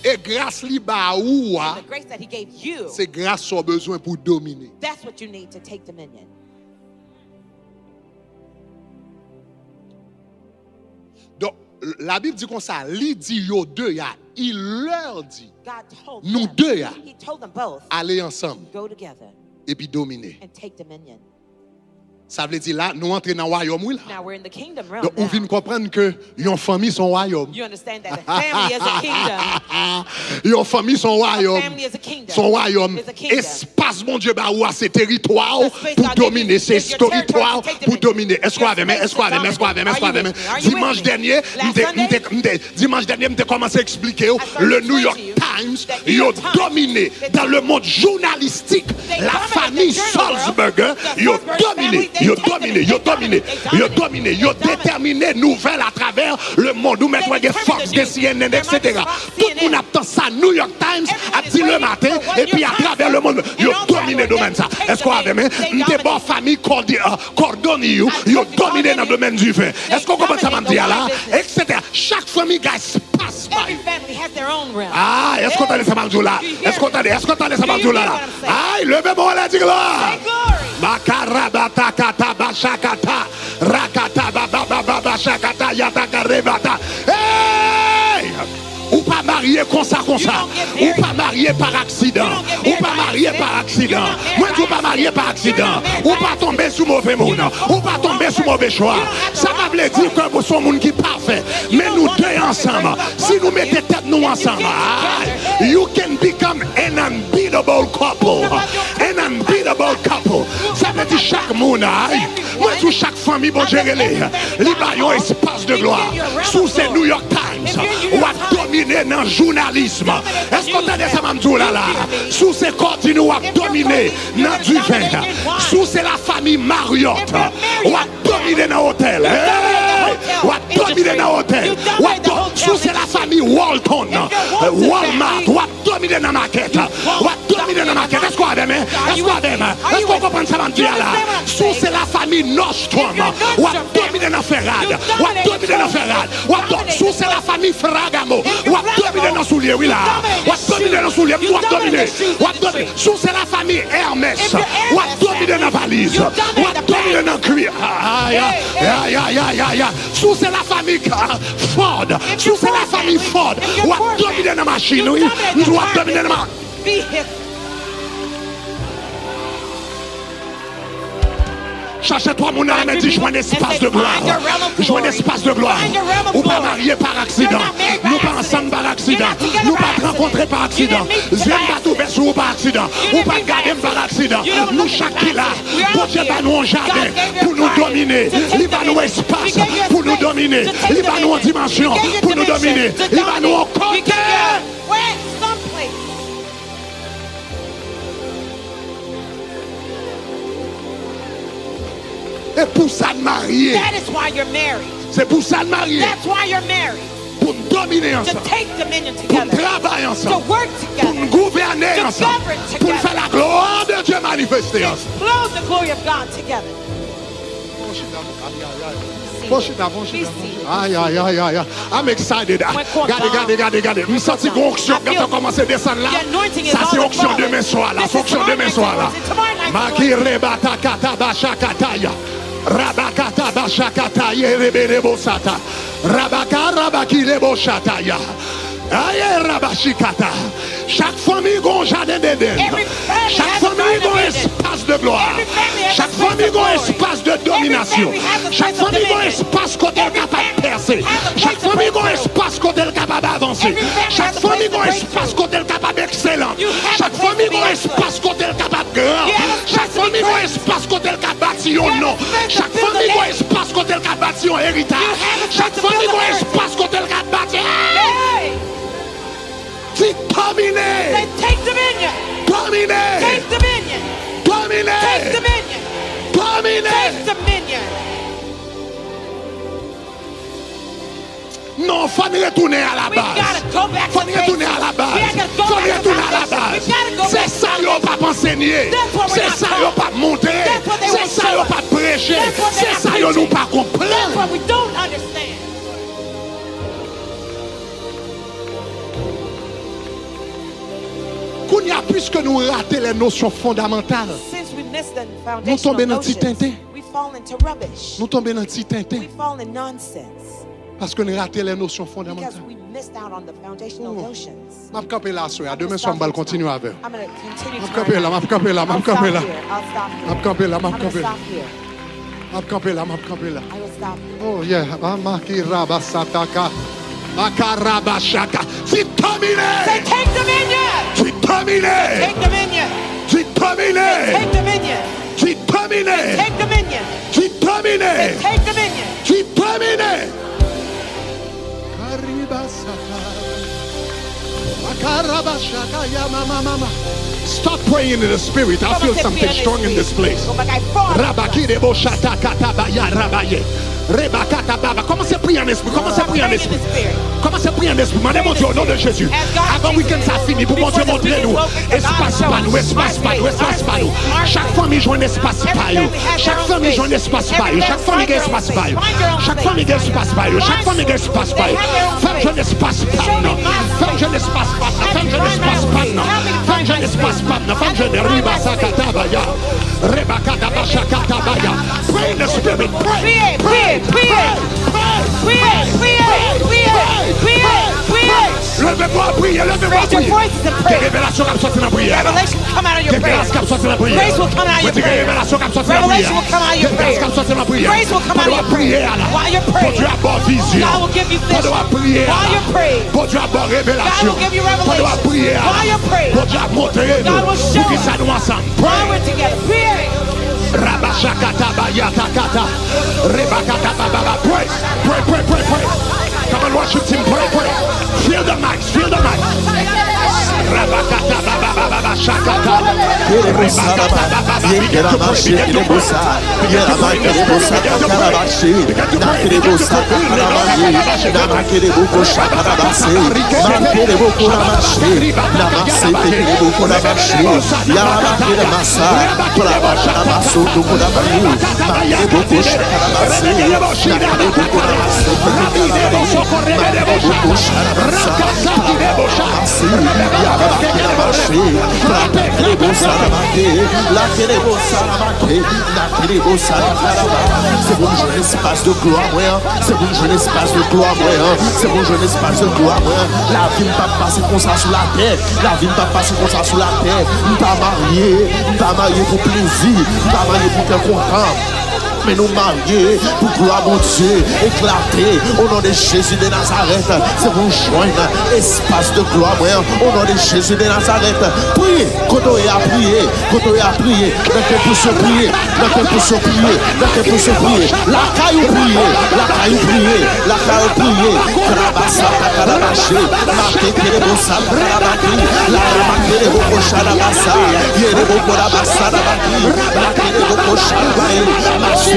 Speaker 1: Et grâce li ba ou
Speaker 2: The grace that He gave you,
Speaker 1: c'est grâce son besoin pour dominer.
Speaker 2: that's what you need to take dominion.
Speaker 1: Donc, la Bible dit comme ça, li dit yo deux, il leur dit,
Speaker 2: God told
Speaker 1: nous
Speaker 2: them,
Speaker 1: deux,
Speaker 2: He told them both,
Speaker 1: allez ensemble
Speaker 2: go together
Speaker 1: et puis dominer.
Speaker 2: and take dominion.
Speaker 1: Ça veut dire là, nous entrons dans le royaume, oui, là.
Speaker 2: Now we're in the kingdom realm
Speaker 1: Donc, on
Speaker 2: now.
Speaker 1: vient comprendre que une famille, son royaume.
Speaker 2: You understand that a family is a kingdom.
Speaker 1: Une famille, son royaume.
Speaker 2: family is a kingdom.
Speaker 1: Son royaume.
Speaker 2: Is a kingdom.
Speaker 1: Espace, mon Dieu, bah, ou à ses territoires
Speaker 2: The space
Speaker 1: pour
Speaker 2: God gave
Speaker 1: dominer.
Speaker 2: you
Speaker 1: C'est
Speaker 2: is your
Speaker 1: territoire
Speaker 2: territory to take
Speaker 1: pour
Speaker 2: dominion.
Speaker 1: dominer. Est-ce qu'on
Speaker 2: Your
Speaker 1: avait, mais?
Speaker 2: space
Speaker 1: Est-ce qu'on avait,
Speaker 2: is
Speaker 1: mais? Est-ce qu'on avait, mais? Est-ce qu'on
Speaker 2: Are you
Speaker 1: avait,
Speaker 2: with
Speaker 1: mais?
Speaker 2: me? Are you
Speaker 1: Dimanche
Speaker 2: with me?
Speaker 1: dernier, dimanche dernier, m'te commencé à expliquer le New York Times, ils ont dominé dans le monde journalistique la famille Salzburger. Ils ont dominé, ils ont dominé, ils ont dominé, ils ont dominé, ils ont déterminé nouvelles à travers le monde. Où mettre des Fox, des CNN, etc. Tout le monde attend ça. New York Times a dit le matin, et puis à travers le monde, ils ont dominé le domaine ça. Est-ce qu'on avait, mais? Des bonnes familles coordonnées, ils ont dominé dans le domaine du vin. Est-ce qu'on comprend ça, m'en dit là? Etc. Chaque famille a espace.
Speaker 2: Every family has their own realm.
Speaker 1: Ah, est-ce qu'on entend ça, m'en là? Est-ce qu'on entend ça, m'en là? Ah, levez-moi la dit là.
Speaker 2: Say glory.
Speaker 1: Makarabata kata bashakata rakata baba bashakata yataka rebata. Hey! Ou pas marié comme ça. Ou pas marié par accident. Ou pas marié par accident. Moi, tu pas marié par accident. Ou pas tomber sous mauvais monde. Ou pas tomber sous mauvais choix. Ça m'a voulu dire que vous sommes monde qui est parfait. Mais nous deux ensemble. Si nous mettons tête nous ensemble, you can become an unbeatable couple. An unbeatable couple. Ça veut dire chaque monde. Moi, sous chaque famille, bon gérer les un espace de gloire. Sous ces New York Times. Ou à dominer dans le journalisme. Est-ce qu'on a des samamdou là? Sous ces continents, ou à dominer dans du vin. Sous c'est la famille Marriott. Ou à dominer dans l'hôtel. Ou à dominer dans l'hôtel. Sous c'est la famille Walton. Walmart. Ou à dominer dans la maquette. Ou à dominer dans la maquette. Est-ce qu'on a des mains? Est-ce qu'on a des mains? Est-ce qu'on comprend ça, là? Sous c'est la famille Nordstrom. Ou à dominer dans Ferrade. Ou à dominer dans Ferrade. Sous c'est la famille Ferragamo. Ou à dominer dans soulier, oui là. Ou à dominer dans soulier. Ou à dominer. Ou à dominer. Sous c'est la famille Hermès. Ou à dominer dans valise. Ou à dominer dans cuir. Sous c'est la famille Ford. Sous c'est la famille Ford. Ou à dominer dans machine, oui. Ou à dominer dans machine. Cherchez-toi mon âme et dis, je vois un espace de gloire. Je vois un espace de gloire. Ou pas marié par accident. Nous pas ensemble par accident. Nous pas rencontrés par accident. J'aime pas tout faire sur par accident. Ou pas garder par accident. Nous chaque qui là, pour Dieu va nous en jardin pour nous dominer. Il va nous espace pour nous dominer. Il va nous en dimension pour nous dominer. Il va nous en côté. Et pour ça de marier.
Speaker 2: That is why you're married.
Speaker 1: C'est pour ça de marier.
Speaker 2: That's why you're married.
Speaker 1: Pour nous dominer
Speaker 2: To
Speaker 1: ensemble.
Speaker 2: take dominion
Speaker 1: Pour nous
Speaker 2: together.
Speaker 1: travailler
Speaker 2: To
Speaker 1: ensemble.
Speaker 2: work
Speaker 1: Pour nous
Speaker 2: together.
Speaker 1: gouverner
Speaker 2: To
Speaker 1: ensemble.
Speaker 2: govern
Speaker 1: Pour nous
Speaker 2: together.
Speaker 1: faire la gloire de Dieu manifester ensemble.
Speaker 2: Explode the glory of God together.
Speaker 1: Aïe, aïe, aïe, aïe. I'm excited. Regardez. Je sens que l'onction qui commence à descendre là. Ça, c'est onction demain soir là. C'est onction demain soir là. Makire batakata bashakataya. Rabakata bashakataya rebelebo sata. Rabaka rabakilebo shataya. Aïe, rabashikata. Chaque famille a un jardin d'Éden. Chaque famille a un espace de gloire. Chaque famille a un espace de domination. Chaque famille a un espace côté capable de percer. Chaque famille a un espace côté capable d'avancer. Chaque famille a un espace côté capable d'excellent. Chaque famille a un espace côté capable de grand. Chaque famille a un espace côté capable de bâtir un nom. Chaque famille a un espace côté capable de bâtir un héritage. Chaque famille a un espace côté capable de bâtir. C'est dominé.
Speaker 2: Say, take dominion.
Speaker 1: Dominé.
Speaker 2: Take dominion.
Speaker 1: Dominé.
Speaker 2: Take dominion.
Speaker 1: Dominé.
Speaker 2: Take dominion.
Speaker 1: Non, faut retourner à la
Speaker 2: We
Speaker 1: base.
Speaker 2: gotta go back
Speaker 1: Faut
Speaker 2: to
Speaker 1: retourner à la
Speaker 2: basics.
Speaker 1: base.
Speaker 2: We gotta go
Speaker 1: Faut
Speaker 2: back to
Speaker 1: retourner à la
Speaker 2: foundation.
Speaker 1: base.
Speaker 2: We gotta go
Speaker 1: C'est
Speaker 2: back to
Speaker 1: ça, ils
Speaker 2: foundation.
Speaker 1: pas enseigner.
Speaker 2: That's what we're
Speaker 1: C'est
Speaker 2: not
Speaker 1: ça,
Speaker 2: taught.
Speaker 1: ils pas monter.
Speaker 2: That's what they
Speaker 1: C'est
Speaker 2: won't
Speaker 1: ça,
Speaker 2: show
Speaker 1: ils
Speaker 2: us.
Speaker 1: pas prêcher.
Speaker 2: That's what they're
Speaker 1: C'est
Speaker 2: not
Speaker 1: ça, ils nous
Speaker 2: preaching.
Speaker 1: pas
Speaker 2: That's
Speaker 1: comprendre.
Speaker 2: what we don't understand.
Speaker 1: Puisque nous ratons les notions fondamentales,
Speaker 2: Since we missed the
Speaker 1: nous tombons
Speaker 2: foundational
Speaker 1: dans le petit
Speaker 2: notions,
Speaker 1: tintin.
Speaker 2: we fall into rubbish.
Speaker 1: Nous tombons dans le petit tintin
Speaker 2: We fall in nonsense
Speaker 1: parce que nous ratons les notions
Speaker 2: because
Speaker 1: fondamentales.
Speaker 2: we missed out on the foundational
Speaker 1: Oh.
Speaker 2: notions.
Speaker 1: Je vais camper là, soir.
Speaker 2: I'm
Speaker 1: Demain
Speaker 2: gonna
Speaker 1: soir, je
Speaker 2: stop
Speaker 1: vais
Speaker 2: here
Speaker 1: continuer
Speaker 2: tonight.
Speaker 1: avec.
Speaker 2: I'm going to continue
Speaker 1: Je vais
Speaker 2: tomorrow
Speaker 1: camper là,
Speaker 2: night.
Speaker 1: je vais camper là, je vais
Speaker 2: I'll
Speaker 1: camper
Speaker 2: stop
Speaker 1: là.
Speaker 2: here. I'll stop
Speaker 1: Je
Speaker 2: here.
Speaker 1: vais camper là, je
Speaker 2: I'm
Speaker 1: vais
Speaker 2: going to
Speaker 1: camper là.
Speaker 2: stop here.
Speaker 1: Je vais camper là, je vais camper là.
Speaker 2: I will stop here.
Speaker 1: Oh yeah, Amakiraba Sataka. Makaraba Shaka. C'est terminé.
Speaker 2: Say, take dominion.
Speaker 1: C'est terminé.
Speaker 2: Take dominion.
Speaker 1: C'est terminé.
Speaker 2: Take dominion.
Speaker 1: C'est terminé.
Speaker 2: Take dominion.
Speaker 1: C'est terminé.
Speaker 2: Take dominion.
Speaker 1: C'est terminé. Kariba Sata. Makaraba Shaka ya mama. Start praying in the spirit. I feel something strong in this place. Rabaki debo shata katabaya rabaye. Rebakata baba. Commencez à prier en esprit. Commencez à prier en esprit. Commencez à prier en esprit. Demandez mon Dieu au nom de Jésus. Avant le week-end ça finit. Pour mon Dieu montrer nous. Espace pas nous. Espace pas nous. Espace pas nous. Chaque famille joue un espace pas nous. Chaque famille joue un espace pas nous. Chaque famille a un espace pas nous. Chaque famille a un espace pas nous. Chaque famille a un espace pas nous. Femme jeune espace pas nous. Femme jeune espace pas nous. Femme jeune espace pas nous. Femme jeune espace pas nous. Femme jeune riba sakatabaya. Rebakata bashakatabaya. Pray in the spirit. Pray. Pray. Levez-moi à prier, levez-moi à
Speaker 2: Raise your
Speaker 1: prier.
Speaker 2: voices and
Speaker 1: Que
Speaker 2: pray.
Speaker 1: révélation comme sortir dans la prière.
Speaker 2: Revelation will come out of
Speaker 1: Que
Speaker 2: your prayer.
Speaker 1: grâce comme sortir dans la prière.
Speaker 2: Grace will come out of your
Speaker 1: Que
Speaker 2: prayer.
Speaker 1: révélation comme sortir dans la prière.
Speaker 2: Revelation will come out of your
Speaker 1: Que grâce
Speaker 2: prayer.
Speaker 1: comme sortir dans la prière.
Speaker 2: Grace will come out of your
Speaker 1: prier
Speaker 2: prayer.
Speaker 1: là.
Speaker 2: While you're
Speaker 1: Pour
Speaker 2: praying,
Speaker 1: Dieu avoir vision.
Speaker 2: God will give you
Speaker 1: Pour Dieu
Speaker 2: vision.
Speaker 1: avoir prier là.
Speaker 2: While you're praying,
Speaker 1: Pour Dieu avoir
Speaker 2: God
Speaker 1: révélation.
Speaker 2: will give you
Speaker 1: Pour Dieu avoir prier
Speaker 2: revelation.
Speaker 1: là.
Speaker 2: While you're praying,
Speaker 1: Pour Dieu montrer nous.
Speaker 2: God will show
Speaker 1: Pour que
Speaker 2: us.
Speaker 1: ça nous ensemble.
Speaker 2: while we're together, pray.
Speaker 1: Rabashakata bayatakata. Rebakata bababa. Pray. Come on, worship him. Pray. Feel the mics. Rabakata bababa shakata.
Speaker 3: C'est bon jeune espace de gloire, c'est bon jeune espace de gloire, c'est bon jeune espace de gloire. La vie ne va pas passer comme ça sous la terre, la vie ne va pas passer comme ça sous la terre. Nous pas marié pour plaisir, nous pas marié pour faire content. Mais nous marier pour gloire mon Dieu, éclater au nom de Jésus de Nazareth. C'est pour joindre espace de gloire au nom de Jésus de Nazareth. Priez, quand on est à prier, dans quel pour se prier, La caillou prier, Karabasa, Karabaché, Marqué Kerebosa, Karabaki, La Ramakere Bokosha Rabasa, Yerebo Korabasa Rabaki, La Kerebo Kosha Rabaki,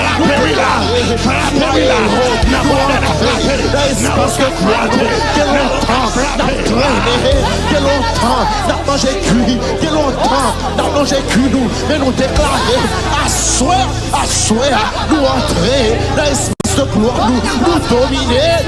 Speaker 3: espace de gloire, quel longtemps, n'a traîné, quel longtemps, n'a mangé cuit, quel longtemps, n'a mangé cuit nous, mais nous déclarer, à souhait, nous entrer dans l'espace de gloire, nous dominer.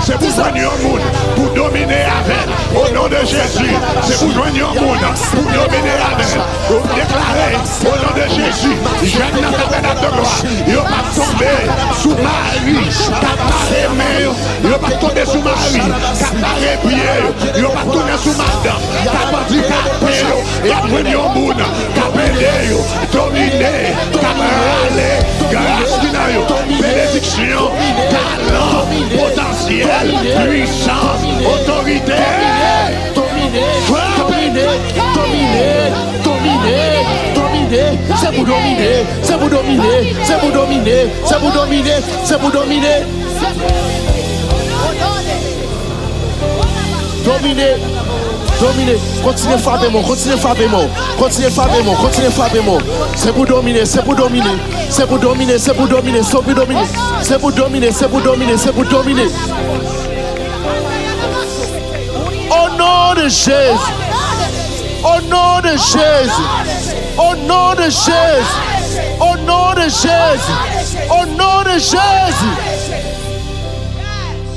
Speaker 4: C'est pour joindre au monde, pour dominer avec, au nom de Jésus. C'est pour joindre au monde, pour dominer avec, pour déclarer, au nom de Jésus. J'aime la tabernacle de gloire. Il ne va pas tomber sous Marie, caparé mère, il ne va pas tomber sous Marie, caparé pied, il ne va pas tomber sous madame, caparé capé, et après il y a un monde, capé, dominer, camarade, grâce finalement, bénédiction, talent, potentiel, puissance, autorité.
Speaker 3: Dominer, c'est vous dominer, c'est vous dominer, c'est vous dominer, c'est vous dominer, c'est vous dominer. Dominer, continuez Fabémon, continuez Fabémon. C'est vous dominer, c'est vous dominer, c'est vous dominer, c'est vous dominer, c'est vous dominer, c'est vous dominer, c'est vous dominer, c'est vous dominer. Au nom de Jésus, au nom de Jésus, au nom de Jésus, au nom de Jésus, au nom de Jésus.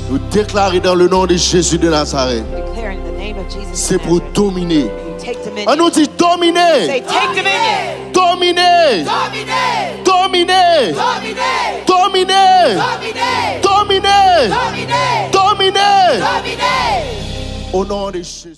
Speaker 3: Nous déclarons dans le nom de Jésus de Nazareth. C'est pour dominer. On nous dit dominer.
Speaker 2: Say, take dominion.
Speaker 3: Dominer. Dominer. Dominer. Dominer. Dominer. Au nom de Jésus.